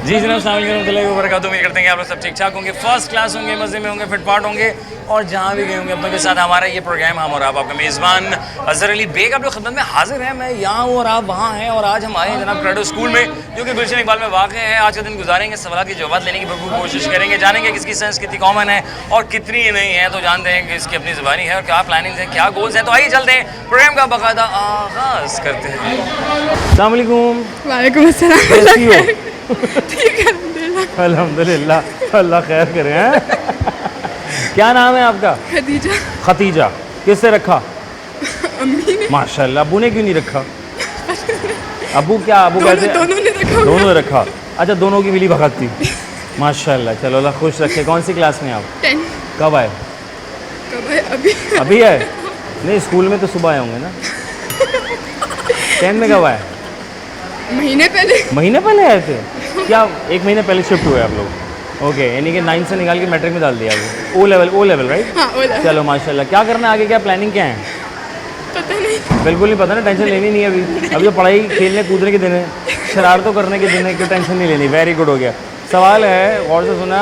जी जनाब, अस्सलाम वालेकुम रहमतुल्लाहि व बरकातुहू। उम्मीद करते हैं कि आप लोग सब ठीक ठाक होंगे, फर्स्ट क्लास होंगे, मज़े में होंगे, फिटफाट होंगे और जहाँ भी गए होंगे अपनों के साथ। हमारा ये प्रोग्राम हम और आप, आपका मेज़बान अज़हर अली बेग आप लोग खिदमत में हाजिर हैं। मैं यहाँ हूँ और आप वहाँ हैं और आज हम आए हैं जनाब क्रेडो स्कूल में, जो कि गुलशन इकबाल में वाक़ है। आज का दिन गुजारेंगे, सवाल के जवाब लेने की भरपूर कोशिश करेंगे, जानेंगे किसकी सेंस कितनी कॉमन है और कितनी नहीं है, तो जानते हैं कि इसकी अपनी ज़बानी है और क्या प्लानिंग है, क्या गोल्स हैं। तो आइए चलते हैं, प्रोग्राम का बाकायदा आगाज़ करते हैं। अस्सलाम वालेकुम। वालेकुम अस्सलाम। कैसी हो? ठीक है अल्हम्दुलिल्लाह। अल्हम्दुलिल्लाह, अल्लाह खैर करे हैं। क्या नाम है आपका? खदीजा। खतीजा। किससे रखा? अम्मी ने। माशाल्लाह। अबू ने क्यों नहीं रखा? अबू क्या, अबू कैसे? दोनों ने रखा। दोनों ने रखा। अच्छा, दोनों की मिली भगत थी। माशाल्लाह, चलो अल्लाह खुश रखे। कौन सी क्लास में आप? 10। कब आए? कब है? अभी। अभी आए? नहीं, स्कूल में तो सुबह आए होंगे ना। 10 में कब आए? महीने पहले। महीने पहले आए थे क्या? एक महीने पहले शिफ्ट हुए आप लोग? ओके, यानी कि 9 से निकाल के मैट्रिक में डाल दिया वो। O level right? हाँ, ओ लेवल। चलो माशाल्लाह। क्या करना है आगे, क्या प्लानिंग क्या है? पता नहीं। बिल्कुल नहीं पता ना, टेंशन लेनी नहीं है अभी। अभी तो पढ़ाई खेलने कूदने के दिन है, शरारतों करने के दिन है, क्यों टेंशन नहीं लेनी। वेरी गुड, हो गया। सवाल है, गौर से सुना।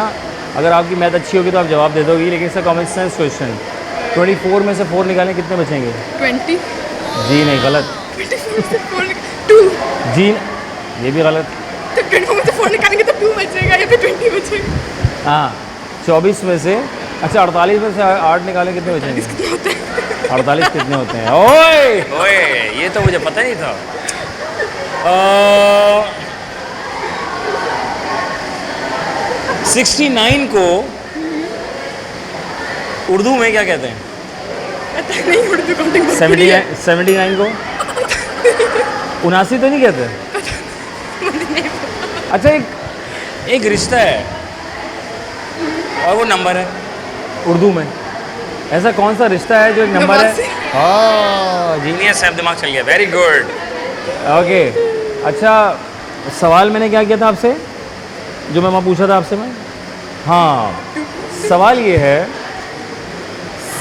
अगर आपकी मैथ अच्छी होगी तो आप जवाब दे दोगी, लेकिन इसका कॉमन सेंस क्वेश्चन। 24 में से 4 निकालें, कितने बचेंगे? 20। जी नहीं, गलत। 24 से 4 2। जी ये भी गलत। तो 24 में से 4 निकालेंगे तो 2 बचेगा या फिर 20 बचेगा? हाँ, 24 में से, अच्छा 48 में से 8 निकालें, कितने बचेंगे? 48 कितने होते हैं? ओए ओए, ये तो मुझे पता नहीं था। 69 को उर्दू में क्या कहते हैं? पता नहीं, उर्दू काउंटिंग। 79 को 79 तो नहीं कहते? अच्छा, एक रिश्ता है और वो नंबर है उर्दू में। ऐसा कौन सा रिश्ता है जो एक नंबर है? हाँ, जीनियस है, दिमाग चल गया। Very good. ओके, अच्छा सवाल मैंने क्या किया था आपसे, जो मैं वहाँ पूछा था आपसे मैं? हाँ, सवाल ये है,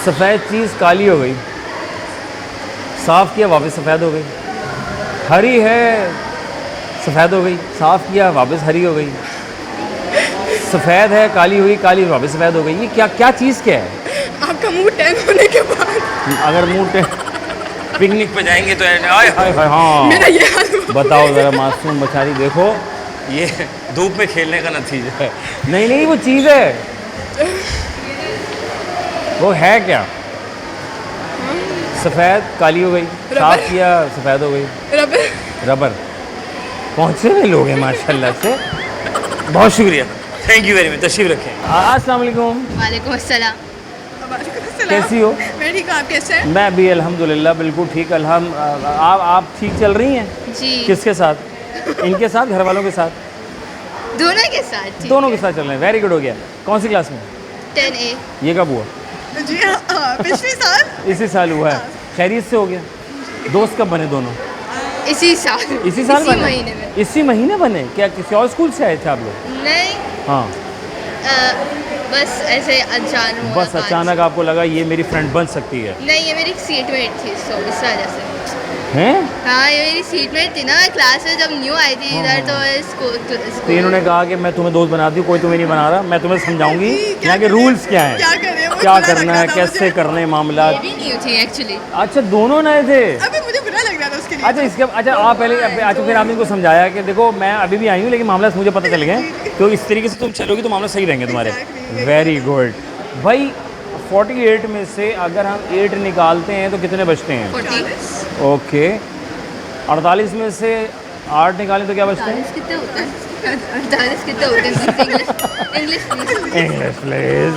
सफ़ेद चीज़ काली हो गई, साफ़ किया वापस सफ़ेद हो गई। हरी है, सफ़ेद हो गई, साफ़ किया वापस हरी हो गई। सफ़ेद है, काली हुई, काली वापस सफ़ेद हो गई। ये क्या क्या चीज़ क्या है? आपका मुंह 10 होने के बाद अगर मुँह पिकनिक पे जाएंगे तो आय हाय हाय। हाँ, मेरा ये हाल हुआ। बताओ ज़रा, मासूम बेचारी, देखो ये धूप में खेलने का नतीजा है। नहीं नहीं, वो चीज़ है, वो है क्या? सफ़ेद काली हो गई, साफ़ किया सफ़ेद हो गई। रबर। रबर। पहुँचे हुए लोग हैं माशाल्लाह से। बहुत शुक्रिया, थैंक यू वेरी मच। तशरीफ़ रखें। अस्सलाम वालेकुम। वालेकुम अस्सलाम। कैसी हो? मैं ठीक हूँ, आप कैसे हैं? मैं भी अल्हम्दुलिल्लाह बिल्कुल ठीक। आप ठीक चल रही हैं? जी। किसके साथ? इनके साथ, घर वालों के साथ? दोनों के साथ? ठीक दोनों के है। साथ चल रहे हैं। वेरी गुड, हो गया। कौन सी क्लास में? 10A। ये कब हुआ? जी हाँ, पिछले साल। इसी साल हुआ है। खैरियत से हो गया? दोस्त कब बने दोनों? इसी साल। इसी साल बने? महीने में। इसी महीने बने? क्या किसी और स्कूल से आए थे आप लोग? नहीं, हाँ, बस ऐसे अचानक हुआ बस आज। अचानक आपको लगा ये मेरी फ्रेंड बन सकती है? नहीं, ये मेरी सीटमेट थी, सो इस वजह से। हैं? हाँ, ये मेरी सीटमेट थी ना, क्लास में जब न्यू आई थी इधर, तो इसको तो इन्होंने कहा कि मैं तुम्हें दोस्त बनाती हूँ, कोई तुम्हें नहीं बना रहा, मैं तुम्हें समझाऊंगी यहाँ के रूल्स क्या हैं, क्या करें, वो क्या बुरा लग करना रहा है, था कैसे मुझे। करने हैं मामला। ये भी न्यू थी एक्चुअली। अच्छा, दोनों नए थे? अभी मुझे बुरा लग रहा था उसके लिए। अच्छा, इसके अच्छा आप पहले, अच्छा फिर आपने इनको समझाया कि देखो मैं अभी भी आई हूँ, लेकिन मामला मुझे पता चल गया, तो इस तरीके से तुम चलोगी तो मामला सही रहेंगे तुम्हारे। Exactly. वेरी गुड भाई। 48 में से अगर हम 8 निकालते हैं तो कितने बचते हैं? 40। ओके, 48 में से 8 निकालें तो क्या बचते हैं? 48 कितने होते हैं? 48 कितने होते हैं? English please. English please.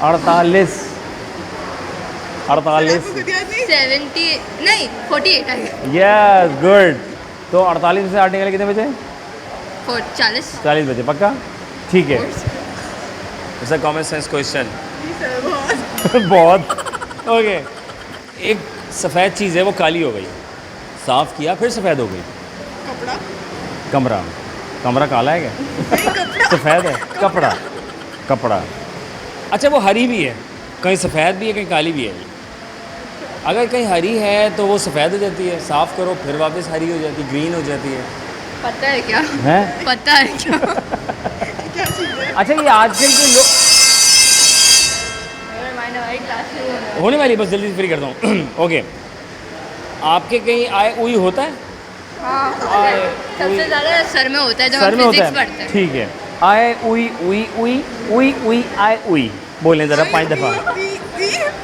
48 आपको खुद याद नहीं? 70 नहीं 48 आ गया। Yes, good. तो 48 में से 8 निकाले, कितने बचे? 40। 40 बचे, पक्का? ठीक है। ऐसा कॉमन सेंस क्वेश्चन। जी सर, बहुत। बहुत। ओके, एक सफ़ेद चीज़ है, वो काली हो गई, साफ़ किया फिर सफ़ेद हो गई। कपड़ा। कमरा। कमरा काला है क्या? नहीं, कपड़ा। सफ़ेद है। कपड़ा। कपड़ा। अच्छा, वो हरी भी है, कहीं सफ़ेद भी है, कहीं काली भी है। अगर कहीं हरी है तो वो सफ़ेद हो जाती है, साफ़ करो फिर वापस हरी हो जाती है, ग्रीन हो जाती है। पता है क्या? हैं? पता है क्या? क्या चीज़ है? अच्छा ये आजकल के लोग हमारी क्लास होने वाली, बस जल्दी से फ्री करता हूँ। ओके, आपके कहीं आए उई होता है? आए सबसे ज़्यादा सर में होता है जब सर हम में होता फिजिक्स है, पढ़ते हैं। ठीक है। आए उई उई उई उई उई आए उई, बोलें ज़रा 5 दफ़ा।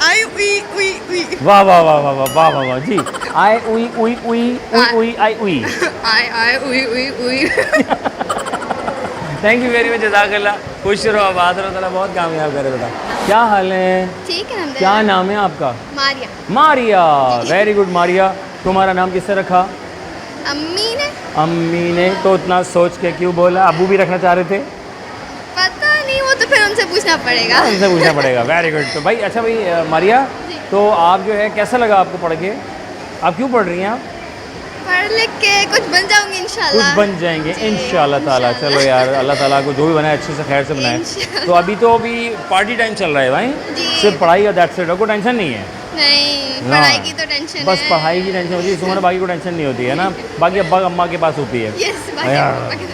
आई उई उई उई वाह वाह वाह वाह वाह वाह वाह वाह जी। आए उई उई उई उई उई आई उई। आए आए उई उई उई। थैंक यू वेरी मच, जज़ाकल्लाह। खुश रहो, आबाद रहो, ताला बहुत कामयाब करे बेटा। क्या हाल है? ठीक है हम क्या नाम है आपका? मारिया। Maria, very good Maria. तुम्हारा नाम किससे रखा? अम्मी ने अम्मी ने। तो इतना सोच के क्यों बोला? अबू भी रखना चाह रहे थे? पता नहीं, वो तो फिर उनसे पूछना पड़ेगा। उनसे पूछना पड़ेगा। Very good. तो भाई अच्छा भाई मारिया, जी। तो आप जो है कैसा लगा आपको पढ़ के? आप क्यों पढ़ रही हैं आप? पढ़ लिख के कुछ बन जाऊंगी कुछ इंशाल्लाह। बन जाएंगे जी, इंशाल्लाह ताला। इंशाल्लाह। चलो यार, अल्लाह ताला को जो भी बनाए अच्छे से खैर से बनाए। इंशाल्लाह। तो अभी पार्टी टाइम चल रहा है भाई, जी। सिर्फ पढ़ाई और दैट्स इट, कोई टेंशन नहीं है। नहीं, हाँ। पढ़ाई की तो टेंशन बस है। पढ़ाई की टेंशन होती है, तुम्हारे बाकी को टेंशन नहीं होती है ना, बाकी अब्बा अम्मा के पास होती है। यस, यार। बाकी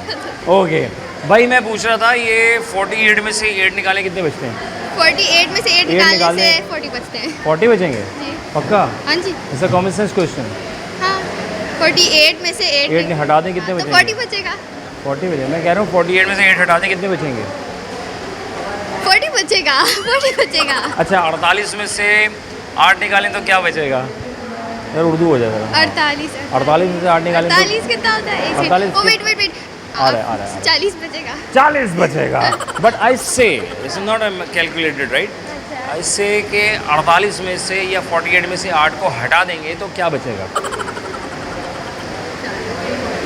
ओके भाई, मैं पूछ रहा था ये 48 में से 8 निकाले कितने बचते हैं? 48 में से 8 8 निकालने निकालने से 40 बचते हैं। 40 बचेंगे? जी। पक्का? हाँ जी। ऐसा कॉमन सेंस क्वेश्चन। हाँ, 48 में से 8 8 हटा दें कितने तो बचेंगे? 40 बचेगा। 40 बचे। मैं कह रहा हूँ 48 में से 8 हटा दें कितने बचेंगे? 40 बचेगा। 40 बचेगा। अच्छा, 48 में से 8 निकालें तो क्या बचेगा? यार उर्दू हो जाएगा। 48 48 में से 8 निकालें तो 48 कितना होता है? 48 ओ वेट वेट वेट, आ रहा है। 40 बचेगा। 40 बचेगा। बट आई से इट्स नॉट कैलकुलेटेड राइट। आई से के 48 में से या 48 में से 8 को हटा देंगे तो क्या बचेगा?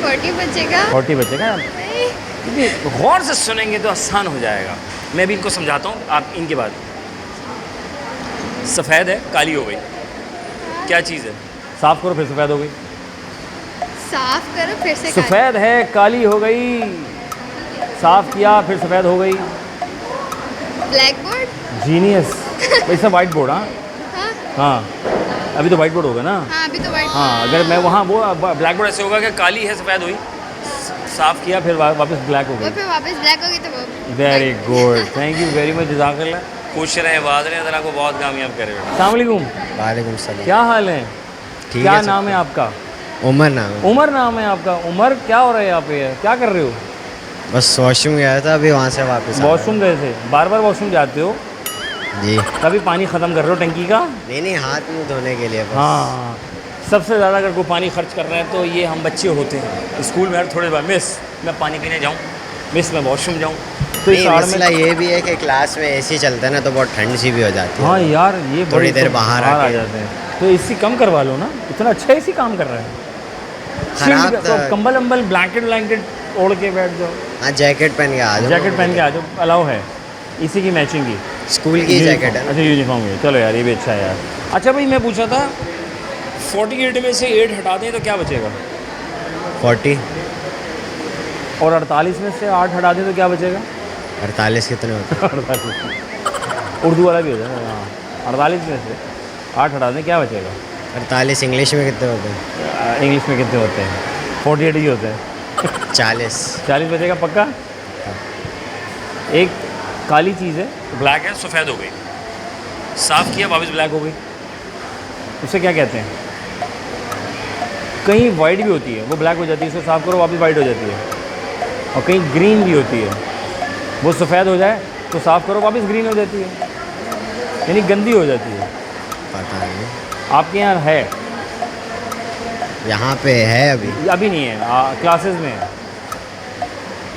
40 बचेगा। 40 बचेगा। क्योंकि गौर से सुनेंगे तो आसान हो जाएगा। मैं भी इनको समझाता हूँ, आप इनके बाद। सफ़ेद है, काली हो गई, क्या चीज़ है? साफ करो, फिर सफ़ेद हो गई। साफ करो फिर से काली। सफ़ेद है, काली हो गई, साफ किया, फिर सफ़ेद हो गई। Black board. जीनियस। वैसा वाइट बोर्ड। हाँ हाँ हाँ, अभी तो वाइट बोर्ड होगा ना। हाँ, अभी तो वाइट। हाँ, अगर मैं वहाँ वो ब्लैक बोर्ड ऐसे होगा कि काली है, सफ़ेद हुई, साफ़ किया, फिर वापस ब्लैक हो वो गई। फिर वापस ब्लैक होगी तो वो very good, thank you very much, जज़ाकल्लाह। खुश रहे, आबाद रहे, अल्लाह को बहुत कामयाब करे। अस्सलाम वालेकुम। वालेकुम सलाम। क्या हाल है? ठीक क्या है, नाम है आपका? उमर नाम है। उमर नाम है आपका। उमर, क्या हो रहा है यहाँ पे? क्या कर रहे हो? बस वॉशरूम गया था, अभी वहाँ से वापस आ रहा वॉशरूम गए थे? बार बार वॉशरूम जाते हो? हूँ। जी। कभी पानी ख़त्म कर रहे हो टंकी का? नहीं, हाथ मुंह धोने के लिए बस। हाँ, सबसे ज़्यादा अगर कोई पानी खर्च कर रहे हैं तो ये हम बच्चे होते हैं। स्कूल में हर थोड़े बार, मिस मैं पानी पीने जाऊँ, मिस मैं वॉशरूम जाऊँ, तो इस नहीं, आड़ मसला में। ये भी है कि क्लास में एसी चलता है ना, तो बहुत ठंड सी भी हो जाती है। हाँ यार, ये थोड़ी बड़ी देर तो बाहर आ आके। जाते हैं, तो एसी कम करवा लो ना, इतना अच्छा एसी काम कर रहा है। खराब तो कंबल अम्बल ब्लैंकेट ओढ़ के बैठ जाओ। हाँ, जैकेट पहन के आ जाओ। जैकेट पहन के आ जाओ, अलाउ है इसी की मैचिंग की। स्कूल की जैकेट है ना। अच्छा, यूनिफॉर्म है, चलो यार ये भी अच्छा है यार। अच्छा भाई, मैं पूछा था 48 में से 8 हटा दें तो क्या बचेगा? 40। और 48 में से 8 हटा दें तो क्या बचेगा? 48 कितने होते हैं? 48 उर्दू वाला भी हो जाए ना। हाँ, 48 में से 8 हटा दें, क्या बचेगा? 48 इंग्लिश में कितने होते हैं? इंग्लिश में कितने होते हैं? 48 ही होते हैं। 40। 40 बचेगा पक्का? एक काली चीज़ है, ब्लैक है, सफ़ेद हो गई, साफ़ किया, वापस ब्लैक हो गई, उसे क्या कहते हैं? कहीं वाइट भी होती है, वो ब्लैक हो जाती है, उसे साफ़ करो वापस वाइट हो जाती है। और कहीं ग्रीन भी होती है, वो सफ़ेद हो जाए तो साफ़ करो वापस ग्रीन हो जाती है, यानी गंदी हो जाती है। पता नहीं, आपके यहाँ है? यहाँ पे है अभी। अभी नहीं है, क्लासेस में है।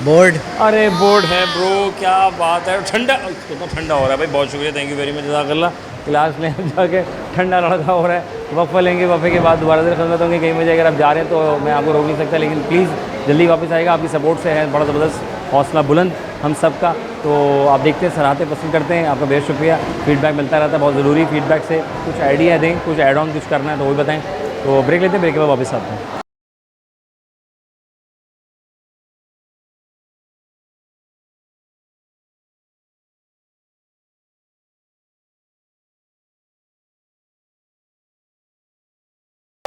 बोर्ड। अरे बोर्ड है ब्रो, क्या बात है। ठंडा, कितना ठंडा हो रहा है भाई, बहुत शुक्रिया, थैंक यू वेरी मच, जज़ाकल्लाह। क्लास में हम जाके ठंडा लड़का हो रहा है, वक्फा लेंगे, वफ़े के बाद दोबारा से खिदमत होंगे कहीं बजे। अगर आप जा रहे हैं तो मैं आपको रोक नहीं सकता, लेकिन प्लीज़ जल्दी वापस आएगा, आपकी सपोर्ट से है बड़ा ज़बरदस्त हौसला बुलंद हम सब का। तो आप देखते हैं, सराहते पसंद करते हैं, आपका बेहद शुक्रिया। फीडबैक मिलता रहता है, बहुत ज़रूरी फीडबैक से कुछ आइडिया दें, कुछ ऐड ऑन कुछ करना है तो वो भी बताएँ। तो ब्रेक लेते हैं, ब्रेक के बाद वापस आते हैं।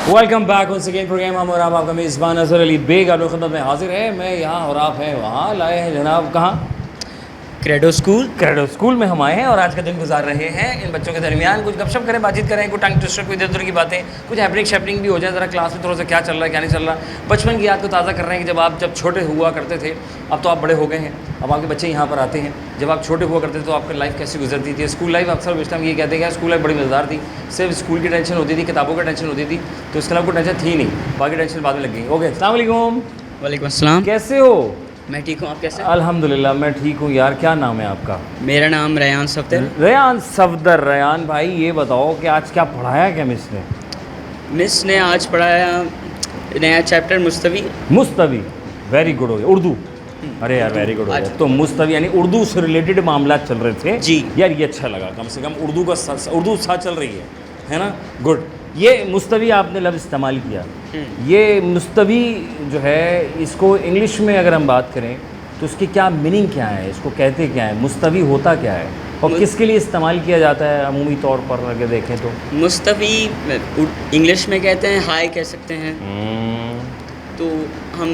Welcome back one second programme हम और आप आपका मेज़बान अजहर अली बेग आप लोग खिदमत में हाजिर है। मैं यहाँ और आप हैं वहाँ, लाए हैं जनाब कहाँ, क्रेडो स्कूल। क्रेडो स्कूल में हम आए हैं और आज का दिन गुजार रहे हैं इन बच्चों के दरमियान। कुछ गपशप करें, बातचीत करें, कुछ टंग ट्विस्टर, कुछ इधर उधर की बातें, कुछ हैपनिंग शैपनिंग भी हो जाए, ज़रा क्लास में थोड़ा सा क्या चल रहा है क्या नहीं चल रहा। बचपन की याद को ताज़ा कर रहे हैं कि जब छोटे हुआ करते थे, अब तो आप बड़े हो गए हैं, अब आपके बच्चे यहाँ पर आते हैं। जब आप छोटे हुआ करते थे तो आपकी लाइफ कैसी गुजरती थी। स्कूल लाइफ अक्सर बेशतर हम ये कहते हैं कि स्कूल लाइफ बड़ी मज़ेदार थी, सिर्फ स्कूल की टेंशन होती थी, किताबों की टेंशन होती थी, तो इसके अलावा कोई टेंशन थी नहीं, बाकी टेंशन बाद में लग गई। ओके, अस्सलाम वालेकुम। वालेकुम अस्सलाम। कैसे हो? मैं ठीक हूँ, आप कैसे? अल्हम्दुलिल्लाह मैं ठीक हूँ यार। क्या नाम है आपका? मेरा नाम रेयान सफ्दर। रेयान सफदर। रेयान भाई ये बताओ कि आज क्या पढ़ाया क्या मिस ने? मिस ने आज पढ़ाया नया चैप्टर मुस्तवी। मुस्तवी, वेरी गुड हो गया। उर्दू, अरे यार वेरी गुड हो गया। तो मुस्तवी यानी उर्दू से रिलेटेड मामला चल रहे थे जी यार, ये अच्छा लगा, कम से कम उर्दू का उर्दू साथ चल रही है ना। गुड। ये मुस्तवी आपने लफ्ज़ इस्तेमाल किया, ये मुस्तवी जो है इसको इंग्लिश में अगर हम बात करें तो इसकी क्या मीनिंग क्या है, इसको कहते क्या है, मुस्तवी होता क्या है और किसके लिए इस्तेमाल किया जाता है अमूमी तौर पर अगर देखें तो? मुस्तवी इंग्लिश में कहते हैं हाई कह सकते हैं। तो हम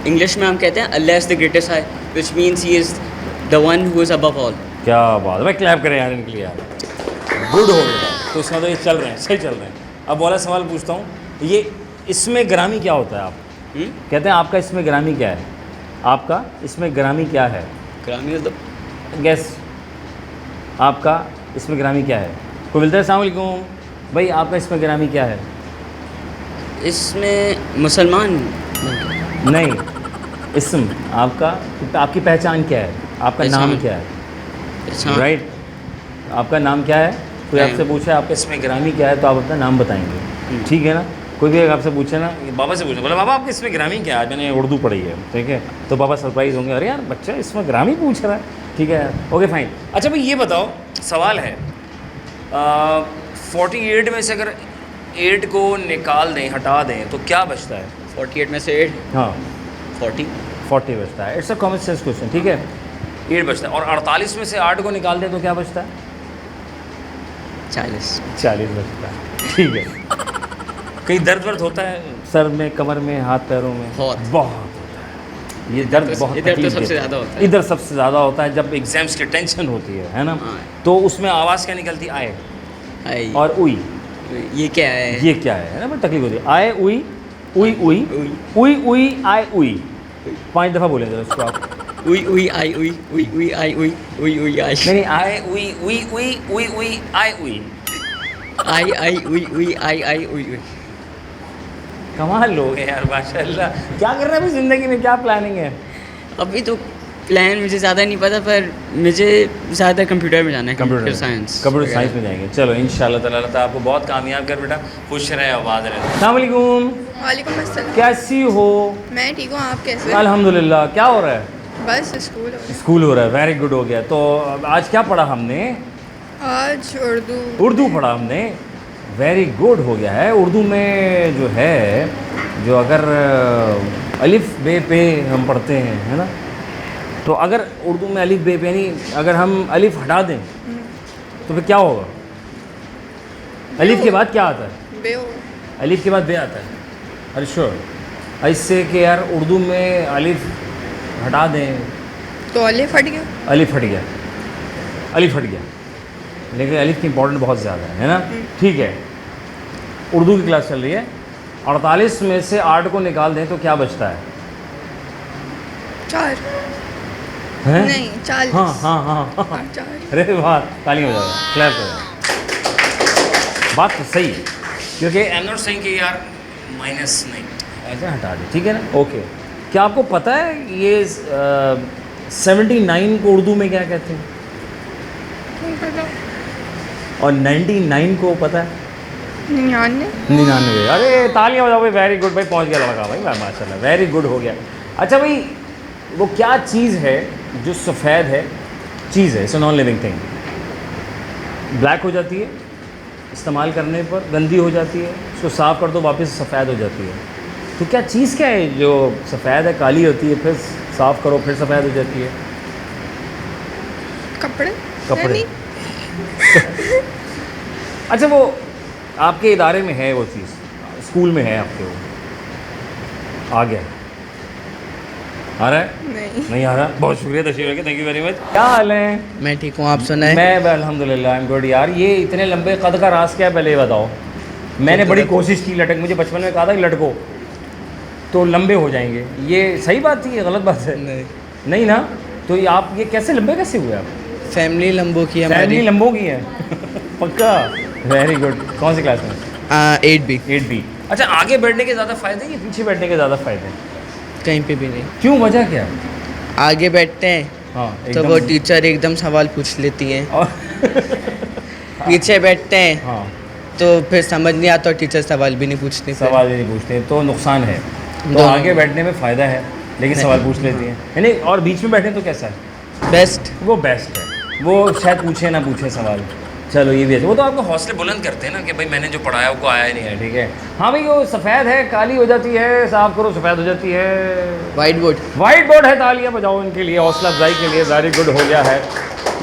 इंग्लिश में हम कहते हैं अल्लाह is the greatest high, which means he is the one who is above all. क्या बात है भाई, क्लैप करें यार इनके लिए यार, गुड हो गया। तो इसका तो ये चल रहे हैं, सही चल रहे हैं। अब वाला सवाल पूछता हूँ, ये इसमें ग्रामी क्या होता है? आप कहते हैं आपका इसमें ग्रामी क्या है, आपका इसमें ग्रामी क्या है? ग्रामी इज़ द गैस, आपका इसमें ग्रामी क्या है? कोई मिलता है? अस्सलाम वालेकुम भाई, आपका इसमें ग्रामी क्या है? इसमें मुसलमान नहीं, इसम आपका, आपकी पहचान क्या है, आपका नाम क्या है? अच्छा राइट, आपका नाम क्या है? कोई नहीं। आपसे पूछे आपके इसमें ग्रामी क्या है तो आप अपना नाम बताएंगे, ठीक है ना। कोई भी अगर आपसे पूछे ना, बाबा से पूछे, बोले बाबा आपके इसमें ग्रामी क्या है, आज मैंने उर्दू पढ़ी है, ठीक है, तो पापा सरप्राइज़ होंगे, अरे यार बच्चा इसमें ग्रामी पूछ रहा है, ठीक है, ओके फाइन। अच्छा भाई ये बताओ, सवाल है 48 में से अगर 8 को निकाल दें, हटा दें तो क्या बचता है? 48 में से 8 हाँ 40 बचता है। It's a common sense question, ठीक है। 8 बचता है और 48 में से 8 को निकाल दें तो क्या बचता है? 40 बचता है, ठीक है। कहीं दर्द वर्द होता है सर में, कमर में, हाथ पैरों में? बहुत होता है ये दर्द, बहुत इधर तो तकलीफ सबसे देता ज़्यादा होता है। इधर सबसे ज़्यादा होता है जब एग्जाम्स की टेंशन होती है ना। हाँ। तो उसमें आवाज़ क्या निकलती? आए आई और उई। ये क्या है? ये क्या है ना, बड़ी तकलीफ होती है। आए उई, उई उई, उई। उई उई, आए उई। 5 दफ़ा बोलेंगे उसको आप। उई उई आई उई, उई उई आई उई, उई उई आई। नहीं, आए उई, उई उई, उई उई, आए उई। आई आई उई उई आई आई उई उई। कमाल लोग हैं यार, माशाल्लाह। क्या कर रहे हैं अभी ज़िंदगी में, क्या प्लानिंग है? अभी तो प्लान मुझे ज़्यादा नहीं पता, पर मुझे ज़्यादा कंप्यूटर में जाना है, कंप्यूटर साइंस में जाएंगे। चलो इंशाल्लाह ताला अल्लाह आपको बहुत कामयाब कर बेटा, खुश रहे, आबाद रहे। अस्सलाम वालेकुम। वालेकुम अस्सलाम। कैसी हो? मैं ठीक हूँ, आप कैसे हैं? अल्हम्दुलिल्लाह। क्या हो रहा है? बस स्कूल हो रहा है, वेरी गुड हो गया। तो आज क्या पढ़ा हमने? आज उर्दू पढ़ा हमने, वेरी गुड हो गया है। उर्दू में जो है, जो अगर अलिफ बे पे हम पढ़ते हैं, है ना, तो अगर उर्दू में अलिफ बे पे यानी अगर हम अलिफ हटा दें तो फिर क्या होगा? अलिफ के बाद क्या आता है? अलिफ के बाद बे आता है। अरे श्योर, इससे कि यार उर्दू में अलिफ हटा दें तो अलिफ हट गया। अलिफ हट गया, लेकिन अलिफ की इंपॉर्टेंट बहुत ज़्यादा है ना, ठीक है। उर्दू की क्लास चल रही है। 48 में से 8 को निकाल दें तो क्या बचता है? 4 हैं? नहीं 40। हाँ। 4। अरे वाह, ताली हो जाएगा, क्लैप करो। बात तो सही है, क्योंकि आई एम नॉट सेइंग कि यार माइनस नहीं, ऐसे हटा दे, ठीक है ना, ओके। क्या आपको पता है ये 79 को उर्दू में क्या कहते हैं? और 99 को पता है? 99। अरे तालियां बजाओ भाई, वेरी गुड भाई, पहुंच गया लड़का भाई, माशाल्लाह, वेरी गुड हो गया। अच्छा भाई, वो क्या चीज़ है जो सफ़ेद है, चीज़ है, it's non living thing, black हो जाती है, इस्तेमाल करने पर गंदी हो जाती है, उसको साफ़ कर दो वापस सफ़ेद हो जाती है। तो क्या चीज़ क्या है जो सफ़ेद है, काली होती है, फिर साफ़ करो फिर सफ़ेद हो जाती है? कपड़े। अच्छा, वो आपके इदारे में है वो चीज़, स्कूल में है आपके वो? आ गया? आ रहा है? नहीं आ रहा? बहुत शुक्रिया तशरीफ रखे, थैंक यू वेरी मच। क्या हाल है? मैं ठीक हूँ, आप सुनाए? मैं अल्हम्दुलिल्लाह, आई एम गुड। यार ये इतने लंबे कद का राज क्या है, पहले ये बताओ। मैंने बड़ी कोशिश की लटक, मुझे बचपन में कहा था कि लटको तो लंबे हो जाएंगे। ये सही बात थी, ये गलत बात है? नहीं ना? तो ये आप ये कैसे लंबे कैसे हुए आप? फैमिली लंबो की फैमिली हमारी। लंबों की है? पक्का? Very good. कौन सी क्लास में? 8B। 8B। अच्छा, आगे बैठने के ज़्यादा फ़ायदे या पीछे बैठने के ज़्यादा फ़ायदे? कहीं पे भी नहीं। क्यों, वजह क्या? आगे बैठते हैं हाँ, तो वो टीचर एकदम सवाल पूछ लेती है, और पीछे बैठते हैं हाँ, तो फिर समझ नहीं आता और टीचर सवाल भी नहीं पूछती। फिर सवाल ही नहीं पूछते तो नुकसान है। तो दोनों। आगे बैठने में फ़ायदा है लेकिन सवाल पूछ लेती हैं, यानी। और बीच में बैठे तो कैसा है? बेस्ट। वो बेस्ट है, वो शायद पूछे ना पूछे सवाल। चलो ये भी है, वो तो आपको हौसले बुलंद करते हैं ना कि भाई मैंने जो पढ़ाया वो आया ही नहीं है, ठीक है। हाँ भाई, वो सफ़ेद है काली हो जाती है, साफ करो सफ़ेद हो जाती है। White board. वाइट बोर्ड है, तालियां बजाओ इनके लिए, हौसला अफजाई के लिए। वेरी गुड, हो गया है।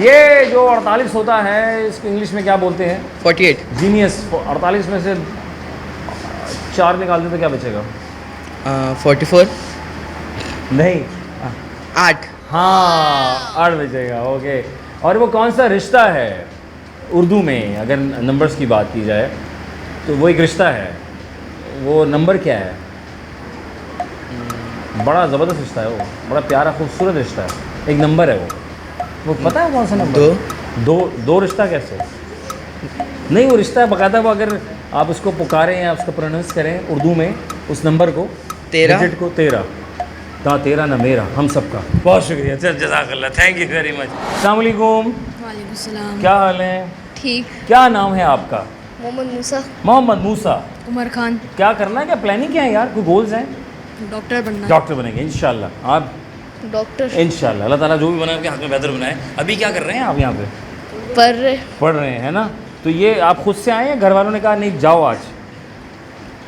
ये जो 48 होता है इसको इंग्लिश में क्या बोलते हैं? 48। जीनियस। 48 में से 4 निकाल दे तो क्या बचेगा? 44। नहीं, 8। हाँ 8 बचेगा। ओके। और वो कौन सा रिश्ता है उर्दू में, अगर नंबर्स की बात की जाए तो वो एक रिश्ता है, वो नंबर क्या है? बड़ा ज़बरदस्त रिश्ता है वो, बड़ा प्यारा खूबसूरत रिश्ता है, एक नंबर है वो पता है कौन सा नंबर? दो रिश्ता कैसे? नहीं, वो रिश्ता है बाकायदा, वो अगर आप उसको पुकारें या उसको प्रोनाउंस करें उर्दू में उस नंबर को, 13 डिजिट को, 13। हाँ, 13 ना मेरा, हम सबका। बहुत शुक्रिया, जज़ाकल्लाह, थैंक यू वेरी मच। अस्सलाम वालेकुम। वालेकुम सलाम। क्या हाल है? ठीक। क्या नाम है आपका? मोहम्मद मूसा। मोहम्मद मूसा। उमर खान। क्या करना है, क्या प्लानिंग क्या है यार, कोई गोल्स हैं? डॉक्टर बनना। डॉक्टर बनेंगे इंशाल्लाह। आप? डॉक्टर। इंशाल्लाह, अल्लाह ताला जो भी बनाए आपके हाथ में बेहतर बनाए। अभी क्या कर रहे हैं आप यहाँ पे? पढ़ रहे हैं ना? तो ये आप खुद से आए हैं, घर वालों ने कहा नहीं जाओ आज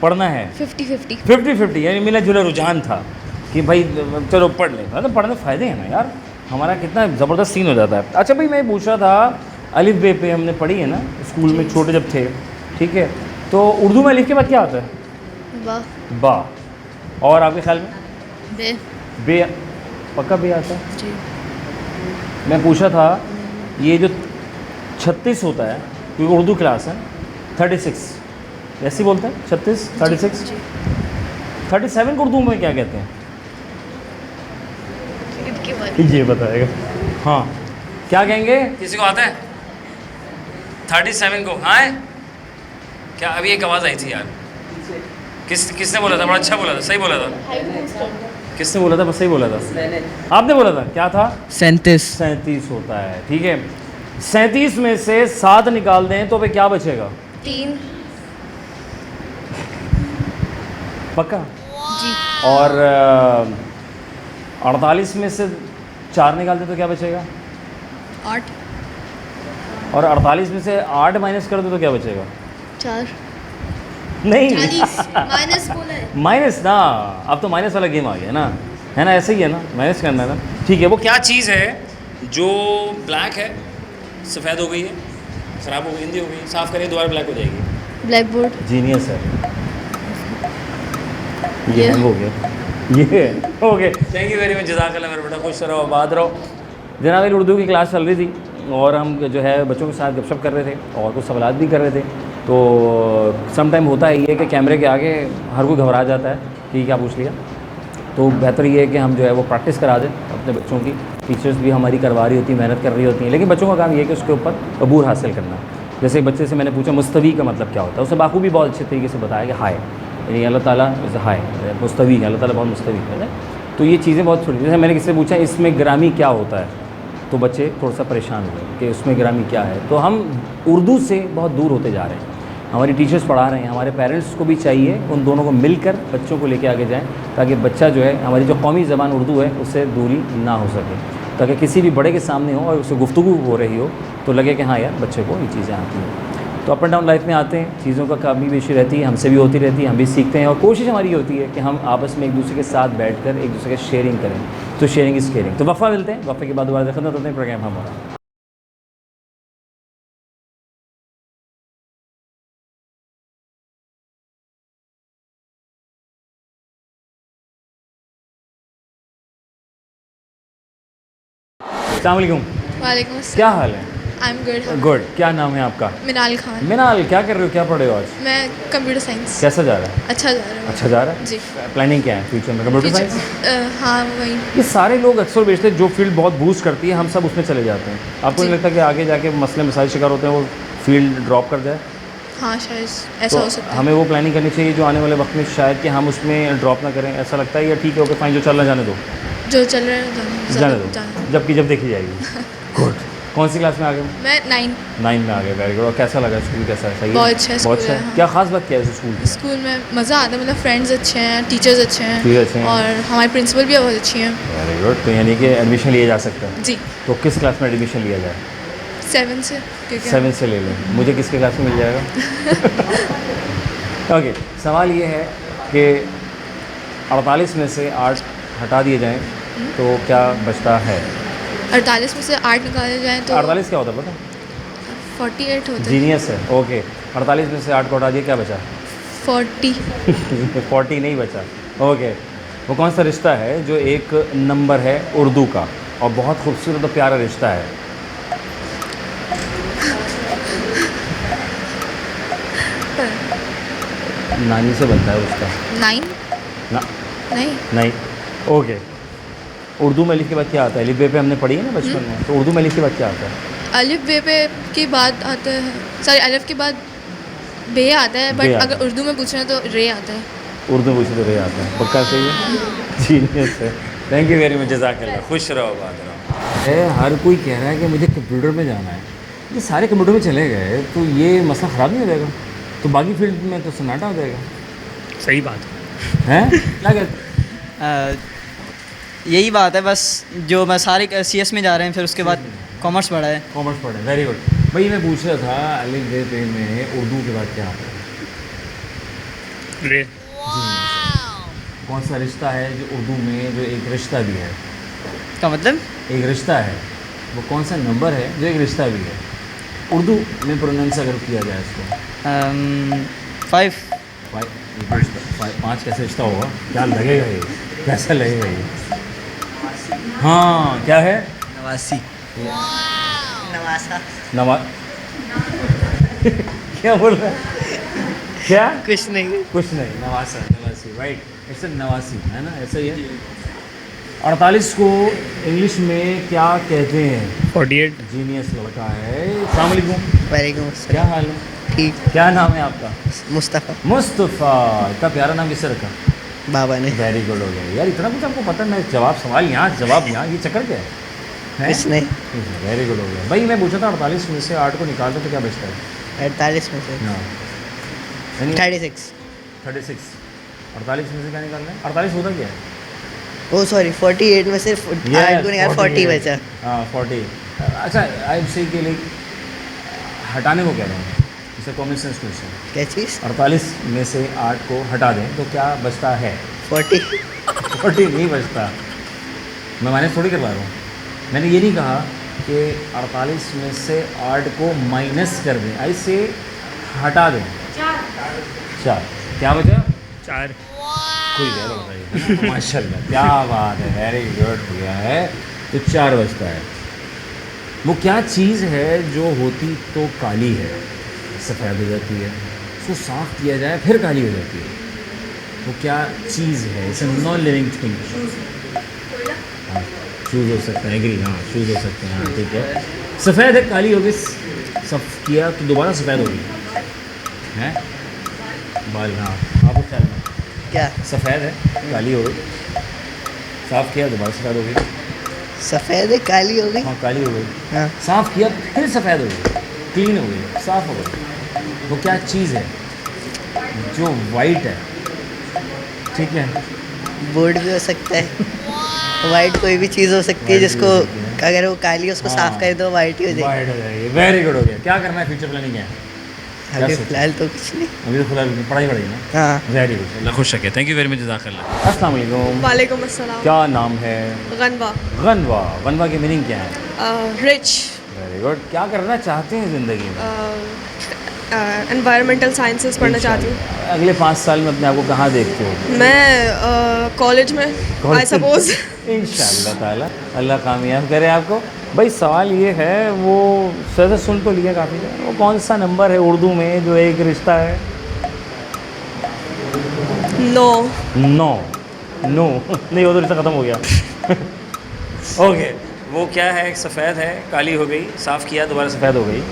पढ़ना है? 50-50। 50-50, यानी मिला जुला रुझान था कि भाई चलो पढ़ लें। मतलब पढ़ने फ़ायदे हैं ना यार, हमारा कितना ज़बरदस्त सीन हो जाता है। अच्छा भाई, मैं पूछ रहा था, अलिफ बे पे हमने पढ़ी है ना स्कूल में छोटे जब थे, ठीक है? तो उर्दू में अलिफ के बाद क्या आता है? बा। बा। और आपके ख्याल में? बे। बे। पक्का बे आता है? जी। मैं पूछा था, ये जो 36 होता है, क्योंकि उर्दू क्लास है, 36 ऐसे ही बोलते हैं, 36, 36। जी। 37 को उर्दू में क्या कहते हैं? इनके बारे ये बताएगा। हाँ, क्या कहेंगे? किसी को आता है 37 को? हाँ क्या? अभी एक आवाज़ आई थी यार, किसने बोला था? बड़ा अच्छा बोला था, सही बोला था। किसने बोला था? बस सही बोला था, आपने बोला था। क्या था? 37। 37 होता है, ठीक है। 37 में से 7 निकाल दें तो पे क्या बचेगा? 3। पक्का? जी। और 48 में से 4 निकाल दें तो क्या बचेगा? 8। और 48 में से 8 माइनस कर दो तो क्या बचेगा? 4। नहीं, 40 माइनस बोला है। माइनस ना, अब तो माइनस वाला गेम आ गया ना, है ना? ऐसे ही है ना, माइनस करना है ना, ठीक है। वो क्या चीज़ है जो ब्लैक है, सफ़ेद हो गई है, ख़राब हो गई, हिंदी हो गई, साफ़ करें दोबारा ब्लैक हो जाएगी? Black board. जीनियस है ये। हैंग हो गया ये। Okay, thank you very much, जज़ाकल्लाह मेरा बेटा, खुश रहो, आबाद रहो। जनाब, मेरी उर्दू की क्लास चल रही थी और हम जो है बच्चों के साथ गपशप कर रहे थे और कुछ सवालात भी कर रहे थे। तो सम टाइम होता है ये कि कैमरे के आगे हर कोई घबरा जाता है कि क्या पूछ लिया। तो बेहतर ये है कि हम जो है वो प्रैक्टिस करा दें अपने बच्चों की। टीचर्स भी हमारी करवा रही होती हैं, मेहनत कर रही होती हैं, लेकिन बच्चों का काम ये है कि उसके ऊपर अबूर हासिल करना। जैसे बच्चे से मैंने पूछा मुस्तवी का मतलब क्या होता है, उसे बाखूबी बहुत अच्छे तरीके से बताया कि हाय, यानी अल्लाह ताला इज़ हाय, मुस्तवी है, अल्लाह ताला बहुत मुस्तवी है। तो ये चीज़ें बहुत छोटी। जैसे मैंने किसी से पूछा इसमें ग्रामी क्या होता है, तो बच्चे थोड़ा सा परेशान हुए कि उसमें ग्रामी क्या है। तो हम उर्दू से बहुत दूर होते जा रहे हैं। हमारी टीचर्स पढ़ा रहे हैं, हमारे पेरेंट्स को भी चाहिए उन दोनों को मिलकर बच्चों को लेके आगे जाएं, ताकि बच्चा जो है, हमारी जो कौमी ज़बान उर्दू है उससे दूरी ना हो सके, ताकि किसी भी बड़े के सामने हो और उससे गुफ्तगू हो रही हो तो लगे कि हाँ यार बच्चे को ये चीज़ें आती हैं। तो अप एंड डाउन लाइफ में आते हैं, चीज़ों का कमी बेशी रहती है, हमसे भी होती रहती है, हम भी सीखते हैं और कोशिश हमारी होती है कि हम आपस में एक दूसरे के साथ बैठकर एक दूसरे के शेयरिंग करें। तो शेयरिंग इज़ केयरिंग। तो वफ़ा मिलते हैं, वफ़े के बाद दोबारा खत्म होते हैं प्रोग्राम हमारा। अस्सलाम वालेकुम, वालेकुम क्या हाल है? I am good. गुड। क्या नाम है आपका? मिनाल खान। मिनाल, क्या कर रहे हो, क्या पढ़ रहे हो आज? मैं कंप्यूटर साइंस। कैसा जा रहा है? अच्छा जा रहा है। अच्छा जा रहा है। जी। प्लानिंग क्या है फ्यूचर में? Computer science? हाँ वही। ये सारे लोग अक्सर बेचते हैं, जो फील्ड बहुत बूस्ट करती है हम सब उसमें चले जाते हैं। आपको नहीं जी। लगता कि आगे जाके मसले मसाइल शिकार होते हैं, वो फील्ड ड्रॉप कर जाए? हाँ शायद ऐसा तो हो सकता है। हमें वो प्लानिंग करनी चाहिए जो आने वाले वक्त में शायद कि हम उसमें ड्रॉप ना करें, ऐसा लगता है? या ठीक है, ओके फाइन, जो चल रहा है जाने दो, जो चल रहा है जाने दो, जबकि जब देखी जाएगी। गुड। कौन सी क्लास में आ गए? मैं 9 9 में आ गए। Very good. और कैसा लगा स्कूल, कैसा है? सही है? बहुत अच्छा बहुत स्कूल अच्छा है, है। हाँ। क्या खास बात क्या है इस स्कूल की? स्कूल में मज़ा आता है, मतलब फ्रेंड्स अच्छे हैं, टीचर्स अच्छे टीचर अच्छे हैं हैं। और हमारी प्रिंसिपल भी बहुत अच्छी हैं। Very good. तो यानी कि एडमिशन लिया जा सकता है। जी। तो किस क्लास में एडमिशन लिया जाए? 7 से, क्योंकि 7 से ले लें। मुझे किसके क्लास में मिल जाएगा? ओके, सवाल ये है कि 48 में से 8 हटा दिए जाएं तो क्या बचता है? 48 में से 8 निकाले जाएँ तो 48 क्या होता है पता? 48 होता है। जीनियस है। ओके, 48 में से 8 को हटा दिए, क्या बचा? 40। 40 नहीं बचा। ओके, वो कौन सा रिश्ता है जो एक नंबर है उर्दू का और बहुत खूबसूरत और प्यारा रिश्ता है? नानी से बनता है उसका 9 ना। नहीं। नहीं। ओके, उर्दू में अलिफ के बाद क्या आता है? अलिफ बे पे हमने पढ़ी है ना बचपन में, तो उर्दू में अलिफ के बाद क्या आता है? अलिफ बे पे के बाद आता है, सॉरी अलिफ के बाद बे आता है, बे बट आता अगर उर्दू में पूछ रहे हैं तो रे आता है। उर्दू पूछे तो रे आता है। पक्का सही है? जीनियस है। थैंक यू वेरी मच, जज़ाकल्लाह। खुश रहो, बात रहो। हर कोई कह रहा है कि मुझे कंप्यूटर में जाना है। ये सारे कंप्यूटर में चले गए तो ये मसला ख़राब नहीं हो जाएगा? तो बाकी फील्ड में तो सन्नाटा हो जाएगा। सही बात हैं क्या कहते? यही बात है बस, जो मैं सारे CS में जा रहे हैं, फिर उसके बाद कॉमर्स पढ़ा है। कॉमर्स पढ़े, वेरी गुड। भाई मैं पूछ रहा था अलिफ बे पे में उर्दू के बाद क्या आता है? रे। कौन सा रिश्ता है जो उर्दू में जो एक रिश्ता भी है? का मतलब एक रिश्ता है, वो कौन सा नंबर है जो एक रिश्ता भी है? उर्दू में प्रोनाउंस अगर किया जाए इसको 5 5 कैसे रिश्ता होगा? क्या लगेगा ये, कैसा लगेगा ये? हाँ, क्या है? 89 नवासा। नवा क्या बोल रहा है? क्या? कुछ नहीं। कुछ नहीं, नवासा, नवासी, राइट। ऐसे नवासी है ना, ऐसा ही है। 48 को इंग्लिश में क्या कहते हैं? 48। जीनियस लड़का है। अस्सलाम वालेकुम। वालेकुम क्या हाल है? ठीक। क्या नाम है आपका? मुस्तफ़ा। मुस्तफ़ा। इतना प्यारा नाम किससे रखा? बाबा ने। वेरी गुड हो गया यार, इतना कुछ आपको पता नहीं। जवाब सवाल यहाँ, जवाब यहाँ, ये चक्कर क्या है? कुछ नहीं। वेरी गुड हो गया भाई। मैं पूछा था 48 में से 8 को निकाल दो तो क्या बचता है? 48 में से हाँ, 36। 36। 48 में से क्या निकालना है? 48 होता क्या है? ओ सॉरी 48 में से 8 को निकाल 40 बचा। हाँ 40। अच्छा, आई से के लिए हटाने को कह रहे हैं, इसे कॉमन सेंस क्वेश्चन। क्या चीज़? 48 में से 8 को हटा दें तो क्या बचता है? 40। 40 नहीं बचता। मैं माइनस थोड़ी करवा रहा हूँ। मैंने ये नहीं कहा कि 48 में से 8 को माइनस कर दें, ऐसे हटा दें। 4। क्या बचा? 4। कोई ज़्यादा बताइए। माशाल्लाह, क्या बात है, वेरी गुड भैया है। तो 4 बचता है। वो क्या चीज़ है जो होती तो काली है, सफ़ेद हो जाती है, उसको साफ़ किया जाए फिर काली हो जाती है? वो क्या चीज़ है? It's non living thing. Shoes हो सकते हैं, एग्री, हाँ शूज़ हो सकते हैं, हाँ ठीक है। सफ़ेद है, काली होगी, साफ किया तो दोबारा सफ़ेद होगी, हैं? बाल, हाँ आपको ख्याल में क्या? सफ़ेद है, काली हो गई, साफ़ किया दोबारा सफ़ेद हो गई। सफ़ेद है, काली हो गई। हाँ काली हो गई, हाँ। साफ़ किया फिर सफ़ेद हो गई, क्लीन हो गई, साफ़ हो गई। वो क्या चीज़ है जो वाइट है? ठीक है, बोर्ड भी हो सकता है। वाइट कोई भी चीज़ हो सकती है White जिसको भी हो सकती है। अगर वो काली है उसको हाँ। साफ कर दो वाइट ही हो जाएगी। वाइट हो जाएगी। वेरी गुड हो गया। क्या करना है, फ्यूचर प्लानिंग है? क्या अभी सोचा? फिलहाल तो कुछ नहीं। अभी तो फिलहाल पढ़ाई पढ़ाई ना। हाँ। वेरी गुड, अल्लाह खुश रखे। थैंक यू वेरी मच, जज़ाकल्लाह। अस्सलाम वालेकुम। वालेकुम अस्सलाम। क्या नाम है? गनवा। गनवा। गनवा की मीनिंग क्या है? रिच। Very good. क्या करना चाहते हैं ज़िंदगी में? एनवायरमेंटल साइंसेस पढ़ना चाहती हूँ। अगले 5 साल में अपने आप को कहाँ देखते हो? मैं कॉलेज में, आई सपोज। इंशाअल्लाह ताला अल्लाह कामयाब करे आपको। भाई सवाल ये है, वो सर सुन तो लिया काफ़ी, वो कौन सा नंबर है उर्दू में जो एक रिश्ता है? 9 नो नो नहीं, वो तो रिश्ता ख़त्म हो गया। ओके, वो क्या है? एक सफ़ेद है, काली हो गई, साफ़ किया, दोबारा सफ़ेद हो गई।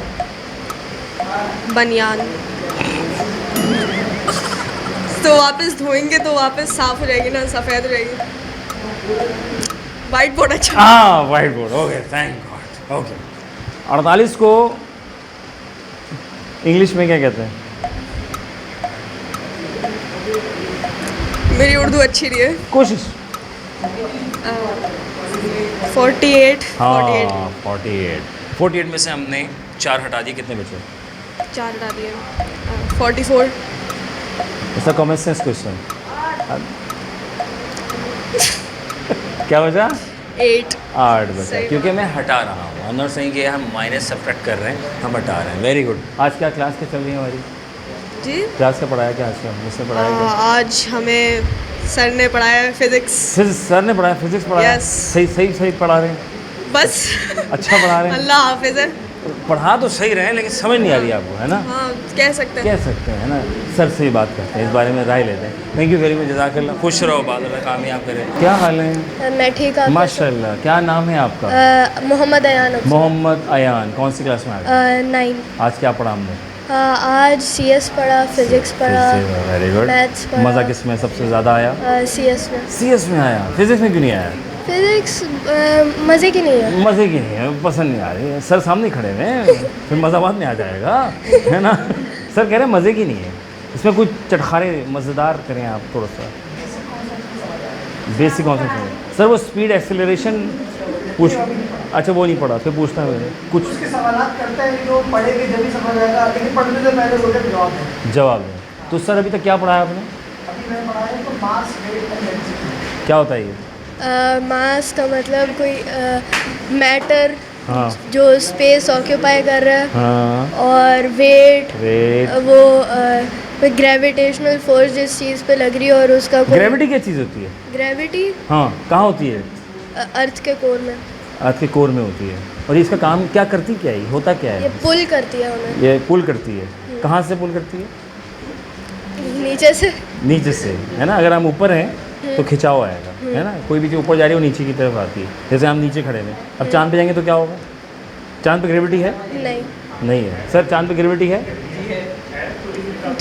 बनियान। तो वापस धोएंगे तो वापस साफ हो जाएगी ना, सफ़ेद रहेगी। वाइट बोर्ड अच्छा। हाँ, white board. Okay, thank God. Okay, 48 को इंग्लिश में क्या कहते हैं? मेरी उर्दू अच्छी नहीं है। कोशिश। 48 हाँ, 48 में से हमने 4 हटा दिए, कितने बचे? 4 हटा दिए। 44। इसका कॉमन सेंस क्वेश्चन। क्या बचा? 8 बचा, सही क्योंकि मैं हटा रहा हूँ। हम नॉट सेइंग कि हम माइनस सब्ट्रैक्ट कर रहे हैं, हम हटा रहे हैं। Very good. आज क्या क्लास क्या चल रही है हमारी? जी। क्लास का पढ़ाया क्या? आज का मुझसे पढ़ाया क्या? आज हमें सर ने पढ़ाया फिजिक्स। सर ने पढ़ाया, फिजिक्स पढ़ाया। Yes. सही पढ़ा रहे हैं। बस अच्छा पढ़ा रहे हैं। अल्लाह हाफिज है। पढ़ा तो सही रहे हैं, लेकिन समझ नहीं आ रही आपको, है ना? हाँ, कह सकते हैं। कह सकते हैं ना। सर से ही बात करते हैं, इस बारे में राय लेते हैं। थैंक यू वेरी मच, जज़ाकल्लाह। खुश रहो, बाद अल्लाह कामयाब करे। क्या हाल है? मैं ठीक हूँ। माशाल्लाह। क्या नाम है आपका? मोहम्मद अयान। मोहम्मद अयान। कौन सी क्लास में आए? 9। आज क्या पढ़ा हमने? आज CS पढ़ा, फिजिक्स पढ़ा, वेरी गुड। मैथ्स पढ़ा। मज़ा किस में सबसे ज़्यादा आया? CS में। CS में आया। फिजिक्स में क्यों नहीं आया? फिजिक्स मज़े की नहीं है। मज़े की नहीं है, पसंद नहीं आ रही है। सर सामने खड़े हैं, फिर मज़ा बाद में आ जाएगा, है ना? सर कह रहे हैं मज़े की नहीं है, इसमें कुछ चटखारे मज़ेदार करें आप थोड़ा सा। बेसिक कौन सा चाहिए? सर वो स्पीड एक्सेलरेशन पूछ। अच्छा, वो नहीं पढ़ा, फिर पूछना है कुछ। उसके सवालात करते हैं जो पढ़ेंगे जब भी समझ आएगा, लेकिन पढ़ने से पहले बोले जवाब दें। तो सर अभी तक क्या पढ़ाया आपने? अभी मैंने पढ़ाया तो मास वेट एंड डेंसिटी। क्या होता है ये? मास का मतलब कोई मैटर हाँ जो स्पेस ऑक्यूपाई कर रहा है, हाँ, और वेट वेट। वो ग्रेविटेशनल फोर्स जिस चीज़ पे लग रही है और उसका ग्रेविटी क्या चीज़ होती है? ग्रेविटी हाँ, कहाँ होती है? अर्थ के कोर में। अर्थ के कोर में होती है। और इसका काम क्या करती, क्या है, होता क्या ये है? पुल करती है उन्हें। ये पुल करती है। कहाँ से पुल करती है? नीचे से। नीचे से, है ना? अगर हम ऊपर हैं तो खिंचाव आएगा, है ना? कोई भी चीज़ ऊपर जा रही है वो नीचे की तरफ आती है। जैसे हम नीचे खड़े हैं, अब चांद पे जाएंगे तो क्या होगा? चांद पे ग्रेविटी है? नहीं, नहीं है। सर चांद पे ग्रेविटी है?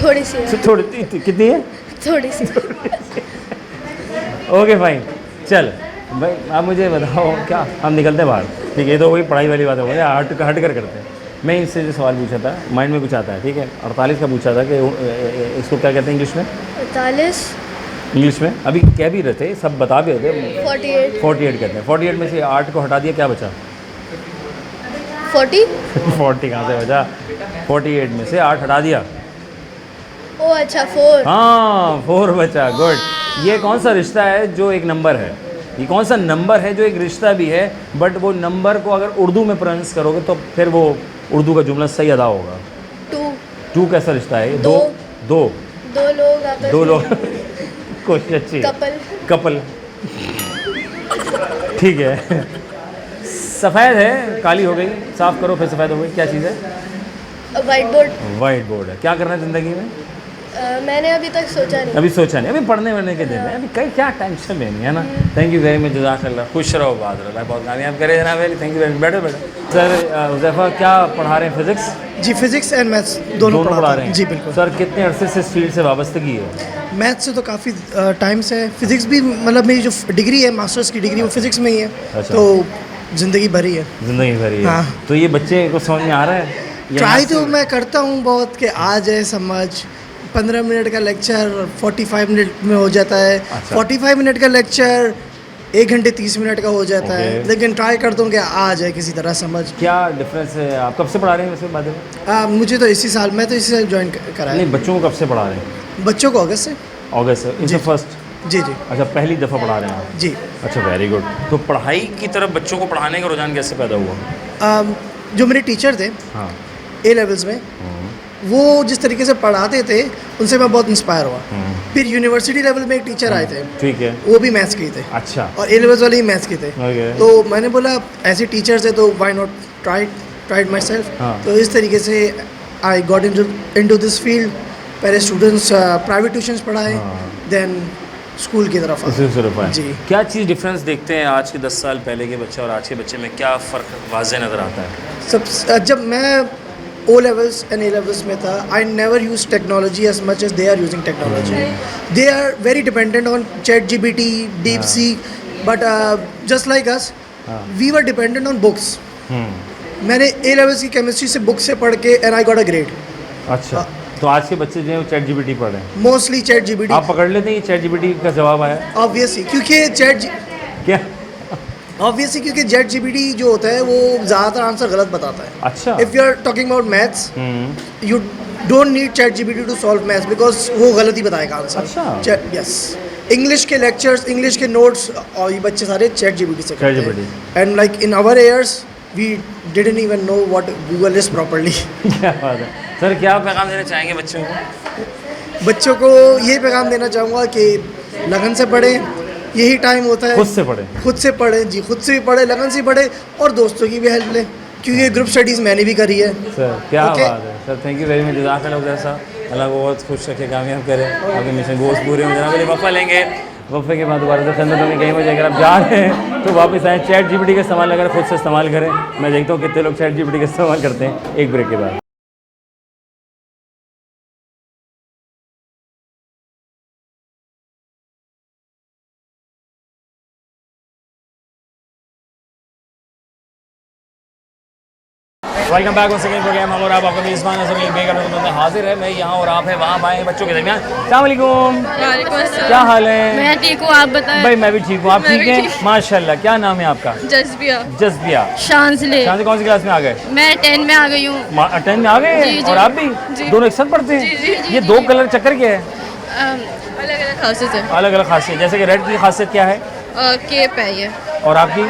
थोड़ी सी है। सर थोड़ी कितनी है? थोड़ी सी। ओके फाइन, चल भाई आप मुझे बताओ, क्या हम निकलते हैं बाहर? ठीक है, ये तो वही पढ़ाई वाली बात है, हट कर करते हैं। मैं इनसे जो सवाल पूछा था, माइंड में कुछ आता है, ठीक है? 48 का पूछा था कि इसको क्या कहते हैं इंग्लिश में? 48। इंग्लिश में अभी कह भी रहे थे, सब बता भी रहे थे। 48 कहते हैं। 48 में से 8 को हटा दिया, क्या बचा? 40। 40 कहाँ से बचा? 48 में से 8 हटा दिया। ओ अच्छा, 4। हाँ, 4 बचा। गुड। ये कौन सा रिश्ता है जो एक नंबर है? ये कौन सा नंबर है जो एक रिश्ता भी है, बट वो नंबर को अगर उर्दू में प्रोनाउंस करोगे तो फिर वो उर्दू का जुमला सही अदा होगा। 2 कैसा रिश्ता है? दो लोग आपस में। 2 लोग। कोशिश अच्छी। कपल। ठीक है। सफ़ेद है, काली हो गई, साफ़ करो, फिर सफ़ेद हो गई। क्या चीज़ है? White board. वाइट बोर्ड है। क्या करना है ज़िंदगी में? मैंने अभी तक सोचा नहीं। अभी सोचा नहीं, अभी पढ़ने वढ़ने के दिन है, अभी कहीं क्या टेंशन लेनी है ना। थैंक यू वेरी मच, जज़ाकल्लाह। खुश रहो, बाद अल्लाह बहुत कामयाब करे जनाब। Very thank you very much. बैठो। सर हुज़ैफ़ा क्या पढ़ा रहे हैं? फिज़िक्स? जी, फिजिक्स एंड मैथ्स दोनों पढ़ा रहे हैं। जी बिल्कुल। सर कितने अरसे से इस फील्ड से वाबस्तगी है? मैथ्स से तो काफ़ी टाइम से है। फिजिक्स भी, मतलब मेरी जो डिग्री है, मास्टर्स की डिग्री, वो फिजिक्स में ही है। अच्छा। तो ज़िंदगी भरी है। ज़िंदगी भरी है। हाँ। तो ये बच्चे को समझ में आ रहा है? ट्राई तो मैं करता हूँ बहुत कि आ जाए समझ। 15 मिनट का लेक्चर 45 मिनट में हो जाता है। अच्छा। 45 मिनट का लेक्चर 1 घंटे 30 मिनट का हो जाता है। ओके। लेकिन ट्राई करता हूँ कि आ जाए किसी तरह समझ। क्या डिफरेंस है? आप कब से पढ़ा रहे हैं वैसे बाद में? मुझे तो इसी साल, मैं तो इसी साल ज्वाइन करा है। नहीं, बच्चों को कब से पढ़ा रहे हैं? बच्चों को अगस्त से। अगस्त से? इनसे फर्स्ट? जी। अच्छा, पहली दफ़ा पढ़ा रहे हैं आप? जी। अच्छा, वेरी गुड। तो पढ़ाई की तरफ बच्चों को पढ़ाने का रुझान कैसे पैदा हुआ? जो मेरे टीचर थे हाँ। A लेवल्स में, वो जिस तरीके से पढ़ाते थे उनसे मैं बहुत इंस्पायर हुआ। फिर यूनिवर्सिटी लेवल में एक टीचर आए थे, ठीक है। वो भी मैथ्स के ही थे। अच्छा। और ए लेवल्स वाले ही मैथ्स के थे। Okay. तो मैंने बोला ऐसे टीचर्स है तो why not tried my self. हाँ। तो इस तरीके से I got into this field. पहले स्टूडेंट्स प्राइवेट ट्यूशंस पढ़ाए, देन स्कूल की तरफ आए। जी। क्या चीज़ डिफरेंस देखते हैं आज के 10 साल पहले के बच्चे और आज के बच्चे में, क्या फ़र्क वाज़े नज़र आता है? जब मैं O levels and A levels में था, I never use technology as much as they are using technology. They are very dependent on ChatGPT, DeepSeek, but just like us we were dependent on books. मैंने A levels की chemistry से book से पढ़ के and I got a grade. अच्छा। तो आज के बच्चे जो है वो ChatGPT पढ़ रहे हैं, मोस्टली ChatGPT। आप पकड़ लेते हैं कि ChatGPT का जवाब आया? ऑब्वियसली क्योंकि क्या? ऑब्वियसली क्योंकि ChatGPT जो होता है वो ज़्यादातर आंसर गलत बताता है। अच्छा। If you are talking about maths, you don't need ChatGPT to solve maths because वो गलत ही बताएगा आंसर। अच्छा। यस। इंग्लिश के लेक्चर्स, इंग्लिश के नोट्स और ये बच्चे सारे ChatGPT से करते हैं। And like in our years we didn't even know what Google is properly. क्या बात है सर, क्या पैगाम देना चाहेंगे बच्चों को? बच्चों को ये पैगाम देना चाहूँगा कि लगन से पढ़ें, यही टाइम होता है। खुद से पढ़ें। खुद से पढ़ें जी, खुद से भी पढ़ें, लगन से पढ़ें और दोस्तों की भी हेल्प लें, क्योंकि ग्रुप स्टडीज़ मैंने भी करी है। सर क्या बात है sir, thank you very much. जज़ाकल्लाह सर, अल्लाह को बहुत खुश रखे, कामयाब करे, आपके मिशन गोल्स पूरे हो। जनाब वफ़ा लेंगे, वफ़े के बाद दोबारा से खंदत होंगे कहीं बजे। अगर आप जा रहे हैं तो वापस आएँ, ChatGPT का इस्तेमाल अगर खुद से इस्तेमाल करें। मैं देखता हूँ कितने लोग ChatGPT का इस्तेमाल करते हैं। एक ब्रेक के बाद। Welcome back one second programme. हम और आप आपका मेज़बान अज़र अली बेग में हाजिर है। मैं यहाँ और आप है वहाँ बाएँ बच्चों के दरमियान। अस्सलाम वालेकुम, क्या हाल है? मैं ठीक हूँ, आप बताएं। भाई मैं भी ठीक हूँ, आप ठीक हैं? माशाल्लाह। क्या नाम है आपका? जज़बिया। जज़बिया। शांसले। शांसले कौन सी क्लास में आ गए? मैं 10 में आ गई हूँ। 10 में आ गए? और आप भी? दोनों एक साथ पढ़ते हैं? ये दो कलर चक्कर क्या है? अलग अलग खासियत है। अलग अलग खासियत, जैसे कि रेड की खासियत क्या है? केप है ये। और आपकी?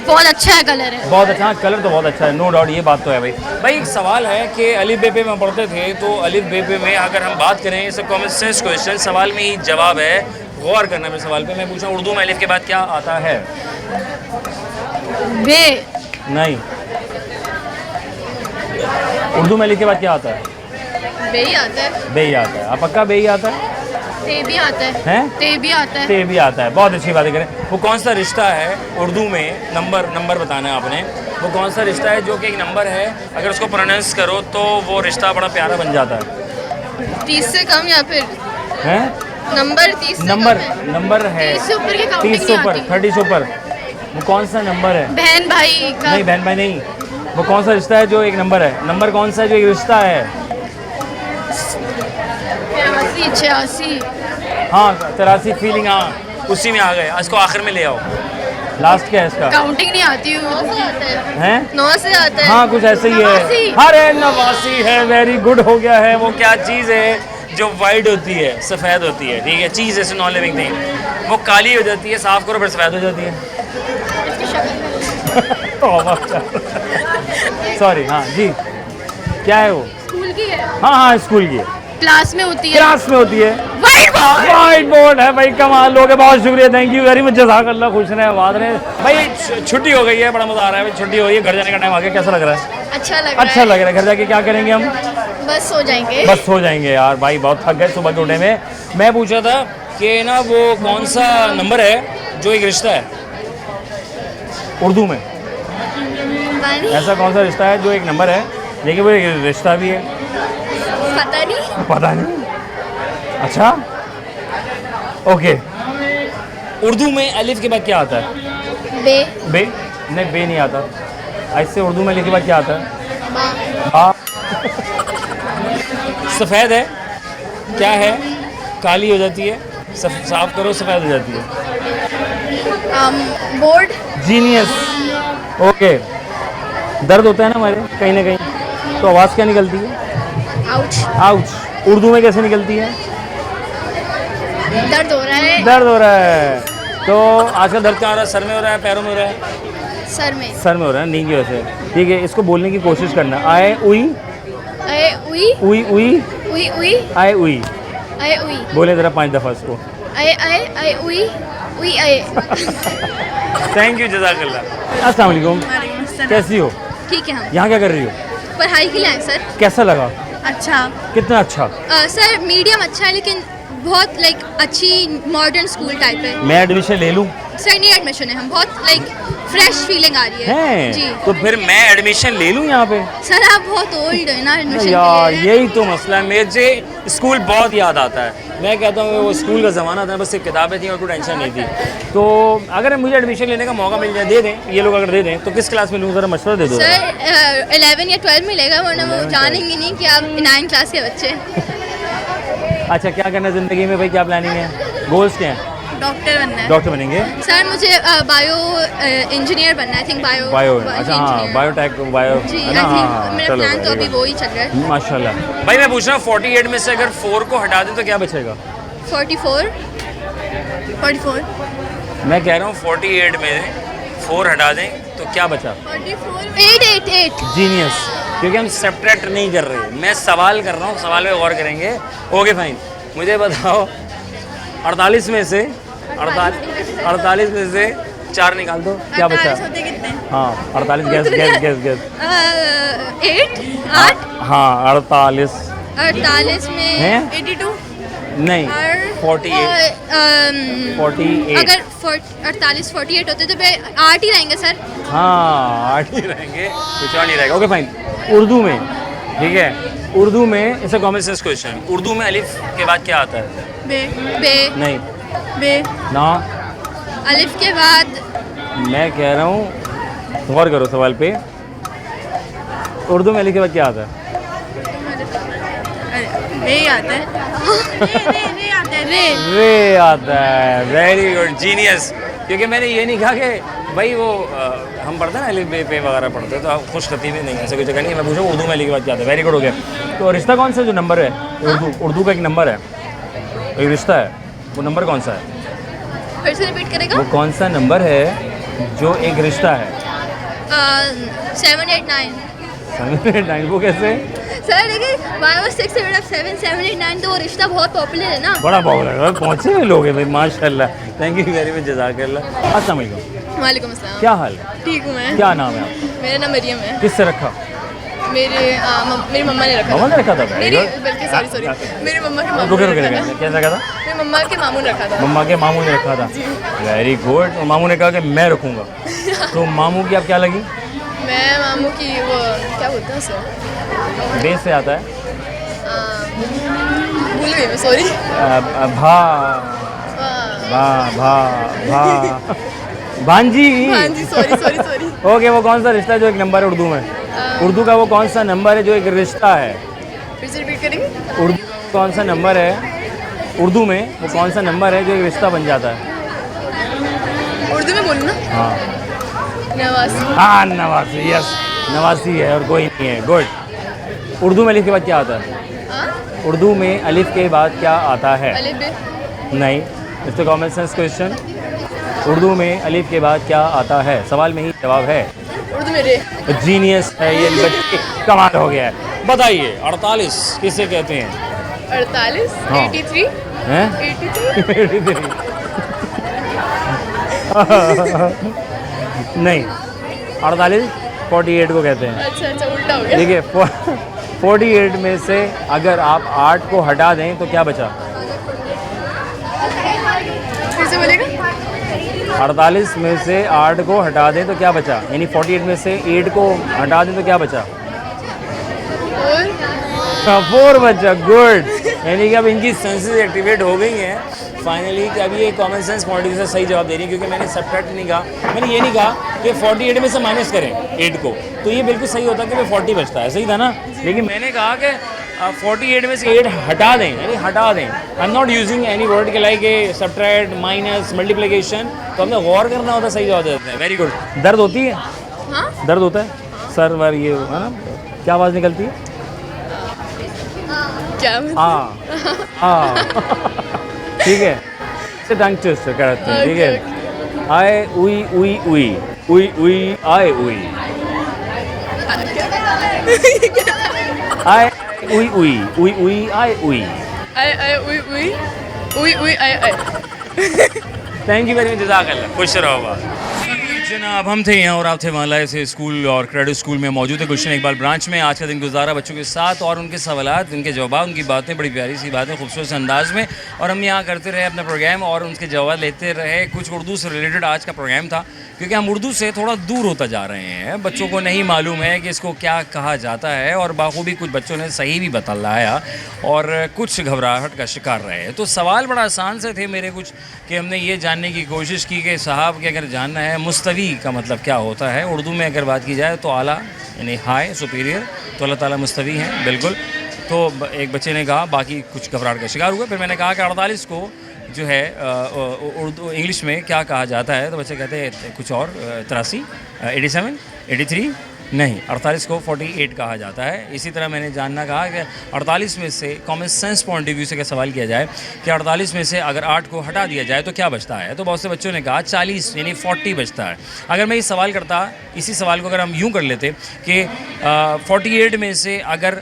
बहुत अच्छा है, कलर है बहुत अच्छा। कलर तो बहुत अच्छा है, नो डाउट, ये बात तो है भाई। एक सवाल है कि अलिफ बे पे में पढ़ते थे, तो अलिफ बे पे में अगर हम बात करें, इसे कॉमन सेंस क्वेश्चन, सवाल में ही जवाब है, गौर करना मेरे सवाल पे। मैं पूछा उर्दू में अलिफ के बाद क्या आता है? बे। नहीं, उर्दू में अलिफ के बाद क्या आता है? बे ही आता है। बे ही आता है। आप पक्का बे ही आता है? ते भी आता है। हैं? ते भी आता है। ते भी आता है। बहुत अच्छी बातें करें। वो कौन सा रिश्ता है उर्दू में, नंबर बताना है आपने, वो कौन सा रिश्ता है जो कि एक नंबर है, अगर उसको प्रोनाउंस करो तो वो रिश्ता बड़ा प्यारा बन जाता है? 30 से कम या फिर हैं? नंबर 30 से नंबर कम है। नंबर है 30 से ऊपर की काउंटिंग 30 से ऊपर, नहीं आती। 30 से ऊपर। वो कौन सा नंबर है? बहन भाई का। नहीं, बहन भाई नहीं। वो कौन सा रिश्ता है जो एक नंबर है? नंबर कौन सा है जो एक रिश्ता है? 86। हाँ, 83 फीलिंग, हाँ उसी में आ गए। इसको आखिर में ले आओ। लास्ट क्या है इसका? काउंटिंग नहीं आती है। 9 से आता है। हाँ कुछ ऐसे ही है। अरे नवासी है, वेरी गुड हो गया है। वो क्या चीज़ है जो वाइट होती है, सफ़ेद होती है, ठीक है, चीज़ ऐसे नॉन लिविंग थिंग, वो काली हो जाती है, साफ़ करो फिर सफ़ेद हो जाती है। सॉरी, हाँ जी, क्या है वो? स्कूल की है। हाँ स्कूल की है। क्लास में होती है। क्लास में होती है। वाइट बोर्ड है भाई, कमाल लोग, बहुत शुक्रिया, थैंक यू वेरी मच, जज़ाकल्लाह, खुश रहे, आबाद रहे भाई। छुट्टी हो गई है, बड़ा मज़ा आ रहा है भाई, छुट्टी हो गई है, घर जाने का टाइम आ गया, कैसा लग रहा है? अच्छा लग रहा है। अच्छा लग रहा है। घर जाके क्या करेंगे हम? बस सो जाएंगे। बस हो जाएंगे यार भाई, बहुत थक गए सुबह के उठने में। मैं पूछा था कि ना वो कौन सा नंबर है जो एक रिश्ता है उर्दू में? ऐसा कौन सा रिश्ता है जो एक नंबर है लेकिन वो एक रिश्ता भी है? पता नहीं। अच्छा, ओके। उर्दू में अलिफ के बाद क्या आता है? बे। बे? नहीं, बे नहीं आता। ऐसे उर्दू में अलिफ के बाद क्या आता है? बा। सफ़ेद है, क्या है? काली हो जाती है, साफ करो सफ़ेद हो जाती है। बोर्ड। Genius, okay. दर्द होता है ना हमारे कहीं ना कहीं, तो आवाज़ क्या निकलती है? आउच। आउच। उर्दू में कैसे निकलती है? दर्द हो रहा है। दर्द हो रहा है। तो आजकल दर्द कहाँ हो रहा है? सर में हो रहा है, पैरों में हो रहा है? सर में। सर में हो रहा है, नींद की वजह से। ठीक है, इसको बोलने की कोशिश करना। आए उई। ए आए उई उई उई उई उई आए उई आए उई बोले ज़रा 5 दफ़ा इसको। आए आए आए उई उई आए। थैंक यू, जज़ाकल्लाह। अस्सलाम वालेकुम, कैसी हो? ठीक है हम यहाँ क्या कर रही हो? पढ़ाई के लिए आए सर। कैसा लगा? अच्छा कितना अच्छा? सर मीडियम अच्छा है लेकिन बहुत लाइक अच्छी मॉडर्न स्कूल टाइप है। मैं एडमिशन ले लूँ? सर नहीं एडमिशन है हम बहुत लाइक फ्रेश फीलिंग आ रही है हैं? जी। तो फिर मैं एडमिशन ले लूँ यहाँ पे? सर आप बहुत ओल्ड है ना एडमिशन यार के लिए। यही तो मसला है, मुझे स्कूल बहुत याद आता है। मैं कहता हूँ वो स्कूल का ज़माना था, बस सिर्फ किताबें थी और कोई टेंशन नहीं थी। तो अगर मुझे एडमिशन लेने का मौका मिल जाए, दे दें ये लोग, अगर दे दें तो किस क्लास में लूँ, ज़रा मशवरा दे दो। सर 11 या 12 मिलेगा वरना वो जानेंगे नहीं कि आप 9 क्लास के बच्चे। अच्छा, क्या करना है ज़िंदगी में भाई, क्या प्लानिंग है, गोल्स क्या हैं? डॉक्टर बनना है डॉक्टर बनेंगे? सर मुझे बायो इंजीनियर बनना है। आई थिंक बायो बायो, अच्छा हाँ, बायोटेक, बायो जी है आई ना? हाँ थिंक हाँ, मेरा चलो प्लान तो very अभी good। वो ही चल रहा है। माशाल्लाह। भाई मैं पूछ रहा हूँ 48 में से अगर 4 को हटा दें तो क्या बचेगा? 44 मैं कह रहा हूँ 48 में 4 हटा दें तो क्या बचा? 8 जीनियस, क्योंकि हम सब्ट्रैक्ट नहीं कर रहे, मैं सवाल कर रहा हूँ, सवाल पे गौर करेंगे। ओके फाइन, मुझे बताओ 48 में से 48 में से 4 निकाल दो, क्या बचा? हाँ 48, गैस गैस गैस गैस। 8 हाँ 48 में हैं? 82 नहीं, और 48 48 अगर 48 होते तो 8 ही रहेंगे सर। हाँ 8 ही रहेंगे, कुछ और नहीं रहेगा। ओके फाइन, उर्दू में, ठीक है, उर्दू में इसे कॉमन सेंस क्वेश्चन, उर्दू में अलिफ के बाद क्या आता है? बे नहीं बे ना, अलिफ के बाद मैं कह रहा हूँ गौर करो सवाल पे, उर्दू में अलिफ के बाद क्या आता है? रे आता है। रे आता है रे आता है। Very good, genius. क्योंकि मैंने ये नहीं कहा कि भाई वो हम पढ़ते हैं ना अलिफ बे पे वगैरह पढ़ते हैं, तो आप खुश खतीबी नहीं, ऐसा कोई जगह नहीं। मैं पूछूँ उर्दू में अलिफ के बाद क्या आता है? वेरी गुड, हो गया। तो रिश्ता कौन सा जो नंबर है? उर्दू का एक नंबर है, एक रिश्ता है, वो नंबर कौन सा है? फिर से रिपीट करेगा। वो कौन सा नंबर है जो एक रिश्ता है? 7 8 9 9, वो कैसे? सर देखिए 5 6 7 7 8 9 तो वो रिश्ता बहुत पॉपुलर है ना। बड़ा पॉपुलर है, पहुँचे हुए लोग हैं भाई, माशाल्लाह। थैंक यू वेरी मच, जज़ाकल्लाह। अस्सलाम वालेकुम। वालेकुम अस्सलाम। क्या हाल है? ठीक हूँ मैं। क्या नाम है आपका? मेरा नाम मरियम है। किससे रखा? मेरी मम्मा ने रखा मम्मा ने रखा था? मेरी बल्कि सॉरी मेरी मम्मा के मामू रुके ने रुके रखा था। रुके, क्या रखा था? मेरी मम्मा के मामू ने रखा था। मम्मा के मामू ने रखा था। Very good. और मामू ने कहा कि मैं रखूँगा, तो मामू की आप क्या लगी? मैं मामू की वो क्या बोलते हैं उसे, बेस से आता है, भूल गई मैं, सॉरी। भा भा भा भा भांजी। हाँ जी, सॉरी। ओके, वो कौन सा रिश्ता है जो एक नंबर है उर्दू में? उर्दू का वो कौन सा नंबर है जो एक रिश्ता है? फिर से रिपीट करेंगे। उर्दू कौन सा नंबर है उर्दू में, वो कौन सा नंबर है जो एक रिश्ता बन जाता है? उर्दू में बोलूँ ना? हाँ नवासी। हाँ, नवासी। यस, नवासी है और कोई नहीं है। गुड। उर्दू में अलिफ के बाद क्या आता है? उर्दू में अलिफ के बाद क्या आता है? अलिफ बे। नहीं, it's common sense question. Urdu में अलिफ के बाद क्या आता है? सवाल में ही जवाब है। उर्दू में रे। जीनियस है ये बच्चे, कमाल हो गया है। बताइए 48 किसे कहते हैं? 48 हाँ। 83 हैं? 83 नहीं, 48 48 को कहते हैं। अच्छा उल्टा हो गया। देखिए 48 में से अगर आप 8 को हटा दें तो क्या बचा? फिर से बोलेगा। 48 में से 8 को हटा दें तो क्या बचा? यानी 48 में से 8 को हटा दें तो क्या बचा? 4 बचा। गुड। यानी कि अब इनकी सेंसेस एक्टिवेट हो गई हैं फाइनली, कि अब ये common sense point of view से सही जवाब दे रही है। क्योंकि मैंने सब्ट्रैक्ट नहीं कहा, मैंने ये नहीं कहा कि 48 में से माइनस करें 8 को, तो ये बिल्कुल सही होता कि 40 बचता है, सही था ना? लेकिन मैंने कहा कि 48 में से 8 हटा दें, यानी हटा दें। I am not using any word के like a subtract, minus, multiplication. तो हमने गौर करना होता, सही जवाब देते हैं। Very good. दर्द होती है? हाँ? दर्द होता है सर वर, ये है ना, क्या आवाज़ निकलती है? क्या हाँ ठीक है, से टंग ट्विस्टर करते हैं, ठीक है। आए उई उई उई उई उई आए उई आए उई उई उई उई आई उई। आई थैंक यू वेरी मच, जज़ाकल्लाह, खुश रहो बाबा। जनाब हम थे यहाँ और आप थे वहाँ से स्कूल और क्रेडिट स्कूल में मौजूद है गुलशन इकबाल ब्रांच में। आज का दिन गुजारा बच्चों के साथ और उनके सवालात, उनके जवाब, उनकी बातें, बड़ी प्यारी सी बातें खूबसूरत से अंदाज में, और हम यहाँ करते रहे अपना प्रोग्राम और उनके जवाब लेते रहे। कुछ उर्दू से रिलेटेड आज का प्रोग्राम था, क्योंकि हम उर्दू से थोड़ा दूर होता जा रहे हैं। बच्चों को नहीं मालूम है कि इसको क्या कहा जाता है, और बाखूबी कुछ बच्चों ने सही भी बतलाया और कुछ घबराहट का शिकार रहे। तो सवाल बड़ा आसान से थे मेरे कुछ, कि हमने ये जानने की कोशिश की कि साहब के अगर जानना है मुस्तवी का मतलब क्या होता है उर्दू में, अगर बात की जाए तो आला यानी हाई सुपीरियर, तो अल्लाह ताला मुस्तवी हैं बिल्कुल। तो एक बच्चे ने कहा, बाकी कुछ घबराहट का शिकार हुआ। फिर मैंने कहा कि 48 को जो है उर्दू इंग्लिश में क्या कहा जाता है, तो बच्चे कहते हैं कुछ और, 83, 87, 83, नहीं 48 को 48 कहा जाता है। इसी तरह मैंने जानना कहा कि 48 में से common sense point of view से क्या सवाल किया जाए कि 48 में से अगर 8 को हटा दिया जाए तो क्या बचता है, तो बहुत से बच्चों ने कहा 40 यानी 40 बचता है। अगर मैं ये सवाल करता, इसी सवाल को अगर हम यूँ कर लेते कि 48 में से अगर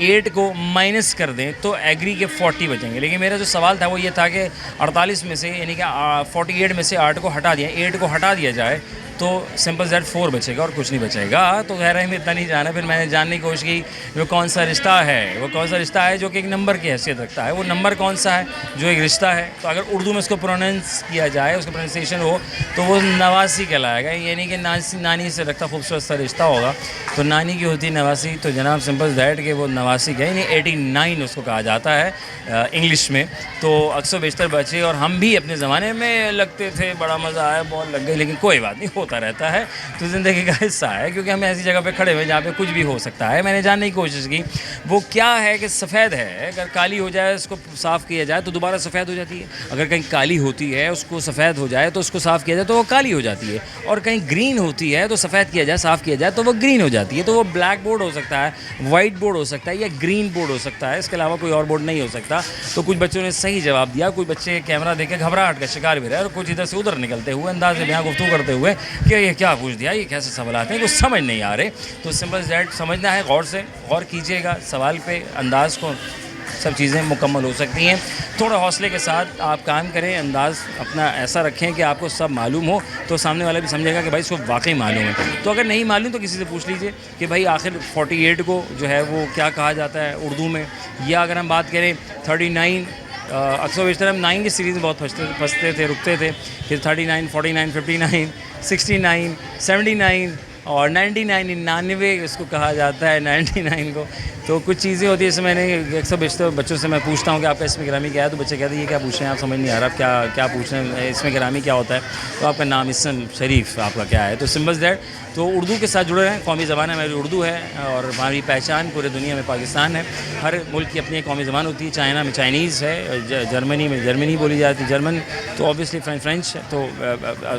8 को माइनस कर दें तो एग्री के 40 बचेंगे, लेकिन मेरा जो सवाल था वो ये था कि 48 में से यानी कि 48 में से 8 को हटा दिया, 8 को हटा दिया जाए तो सिंपल दैट 4 बचेगा और कुछ नहीं बचेगा। तो खैर में इतना नहीं जाना। फिर मैंने जानने की कोशिश की वो कौन सा रिश्ता है, वो कौन सा रिश्ता है जो कि एक नंबर की हैसियत रखता है, वो नंबर कौन सा है जो एक रिश्ता है। तो अगर उर्दू में उसको प्रोनाउंस किया जाए, उसका प्रोनाउंसिएशन हो, तो वो नवासी कहलाएगा, यानी कि नानी से रखता खूबसूरत सा रिश्ता होगा। तो नानी की होती नवासी, तो जनाब सिंपल दैट कि वो नवासी का यानी 89 उसको कहा जाता है इंग्लिश में। तो अक्सर बेशतर बच्चे और हम भी अपने ज़माने में लगते थे, बड़ा मज़ा आया, बहुत लग गई, लेकिन कोई बात नहीं, होता रहता है, तो ज़िंदगी का हिस्सा है, क्योंकि हम ऐसी जगह पे खड़े हुए जहाँ पे कुछ भी हो सकता है। मैंने जानने की कोशिश की वो क्या है कि सफ़ेद है, अगर काली हो जाए उसको साफ़ किया जाए तो दोबारा सफ़ेद हो जाती है, अगर कहीं काली होती है उसको सफ़ेद हो जाए तो उसको साफ़ किया जाए तो वो काली हो जाती है, और कहीं ग्रीन होती है तो सफ़ेद किया जाए, साफ़ किया जाए तो वो ग्रीन हो जाती है। तो वो ब्लैक बोर्ड हो सकता है, वाइट बोर्ड हो सकता है, या ग्रीन बोर्ड हो सकता है, इसके अलावा कोई और बोर्ड नहीं हो सकता। तो कुछ बच्चों ने सही जवाब दिया, कुछ बच्चे कैमरा देख के घबराहट का शिकार भी रहे, और कुछ इधर से उधर निकलते हुए अंदाज में यहाँ गुफ्तगू करते हुए कि ये क्या पूछ दिया, ये कैसे सवाल आते हैं, कुछ समझ नहीं आ रहे। तो सिंपल दैट समझना है, गौर से गौर कीजिएगा सवाल पे, अंदाज़ को, सब चीज़ें मुकम्मल हो सकती हैं। थोड़ा हौसले के साथ आप काम करें, अंदाज़ अपना ऐसा रखें कि आपको सब मालूम हो, तो सामने वाला भी समझेगा कि भाई इसको वाकई मालूम है। तो अगर नहीं मालूम तो किसी से पूछ लीजिए कि भाई आखिर 48 को जो है वो क्या कहा जाता है उर्दू में। या अगर हम बात करें 39, अक्सर बेशतर हम 9 की सीरीज़ में बहुत फंसते थे, रुकते थे, फिर 39, 49, 59, 69, 79 और 99, 99 उसको कहा जाता है 99 को। तो कुछ चीज़ें होती है, जैसे मैंने अक्सर बेशतर बच्चों से मैं पूछता हूँ कि आपका इसमें गिरामी क्या है, तो बच्चे कहते हैं ये क्या पूछ रहे हैं आप, समझ नहीं आ रहा, आप क्या पूछ रहे हैं, इसमें गिरामी क्या होता है, तो आपका नाम इसम शरीफ आपका क्या है। तो सिंबल्स दैट, तो उर्दू के साथ जुड़े रहें। कौमी ज़बान हमारी उर्दू है और हमारी पहचान पूरे दुनिया में पाकिस्तान है। हर मुल्क की अपनी कौमी ज़बान होती है। चाइना में चाइनीज़ है, जर्मनी में जर्मनी बोली जाती है, जर्मन तो ऑब्वियसली फ्रेंच, तो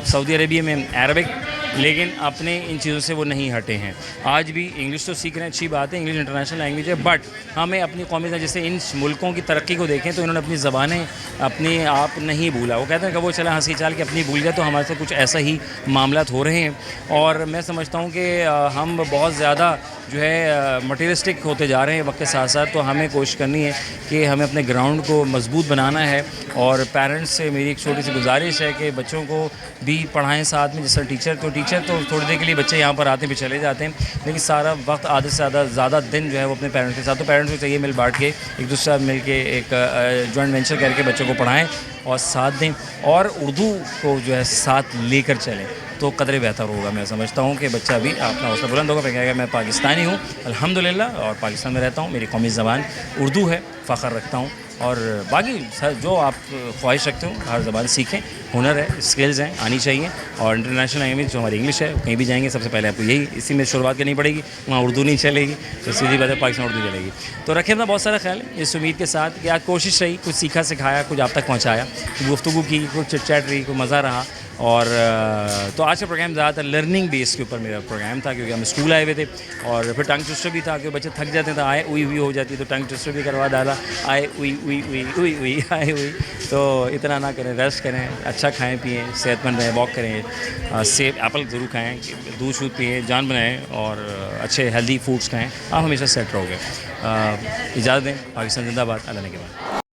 सऊदी अरेबिया में अरबिक, लेकिन अपने इन चीज़ों से वो नहीं हटे हैं। आज भी इंग्लिश तो सीख रहे हैं, अच्छी बात है, इंग्लिश इंटरनेशनल लैंग्वेज है, बट हमें अपनी कौमी, जैसे इन मुल्कों की तरक्की को देखें तो इन्होंने अपनी ज़बानें अपने आप नहीं भूला। वो कहते हैं कि वो चला हंसी चाल के अपनी भूल गया, तो हमारे से कुछ ऐसा ही मामला हो रहे हैं। और मैं समझता हूँ कि हम बहुत ज़्यादा जो है मटीरियलिस्टिक होते जा रहे हैं वक्त के साथ साथ। तो हमें कोशिश करनी है कि हमें अपने ग्राउंड को मजबूत बनाना है। और पेरेंट्स से मेरी एक छोटी सी गुजारिश है कि बच्चों को भी पढ़ाएं साथ में। जैसे टीचर तो थोड़ी देर के लिए बच्चे यहाँ पर आते हैं, फिर चले जाते हैं, लेकिन सारा वक्त आधे से ज़्यादा दिन जो है वो अपने पेरेंट्स के साथ। तो पेरेंट्स को चाहिए मिल बांट के एक दूसरे साथ मिल के एक जॉइंट वेंचर करके बच्चों को पढ़ाएं और साथ दें, और उर्दू को जो है साथ लेकर चलें, तो कदरे बेहतर होगा। मैं समझता हूँ कि बच्चा भी अपना हौसला बुलंद होगा, फिर कहेगा मैं पाकिस्तानी हूँ अल्हम्दुलिल्लाह, और पाकिस्तान में रहता हूँ, मेरी कौमी ज़बान उर्दू है, फ़ख्र रखता हूँ। और बाकी जो आप ख्वाहिश रखते हो हर ज़बान सीखें, हुनर है, स्किल्स हैं, आनी चाहिए। और इंटरनेशनल लैंग्वेज जो हमारी इंग्लिश है, कहीं भी जाएंगे सबसे पहले आपको यही इसी में शुरुआत करनी पड़ेगी। वहाँ उर्दू नहीं चलेगी तो सीधी बात है पाकिस्तान उर्दू चलेगी। तो रखें अपना बहुत सारा ख्याल इस उम्मीद के साथ कि आज कोशिश रही, कुछ सीखा सिखाया, कुछ आप तक पहुँचाया, गुफ्तगू की, कुछ चिट चैट रही, कुछ मज़ा रहा। और तो आज का प्रोग्राम ज़्यादातर लर्निंग बेस के ऊपर मेरा प्रोग्राम था, क्योंकि हम स्कूल आए हुए थे और फिर टंग ट्विस्टर भी था, क्योंकि बच्चे थक जाते थे, आए उई हो जाती, तो टंग ट्विस्टर भी करवा डाला, आए उई आए उई। तो इतना ना करें, रेस्ट करें, अच्छा खाएं पिएं, सेहतमंद रहें, वॉक करें, सेब एप्पल ज़रूर खाएं, दूध शूध पिएं, जान बनाएं और अच्छे हेल्दी फूड्स खाएं, आप हमेशा सेट रहोगे। इजाज़त दें, पाकिस्तान जिंदाबाद, अल्लाह ने के बाद।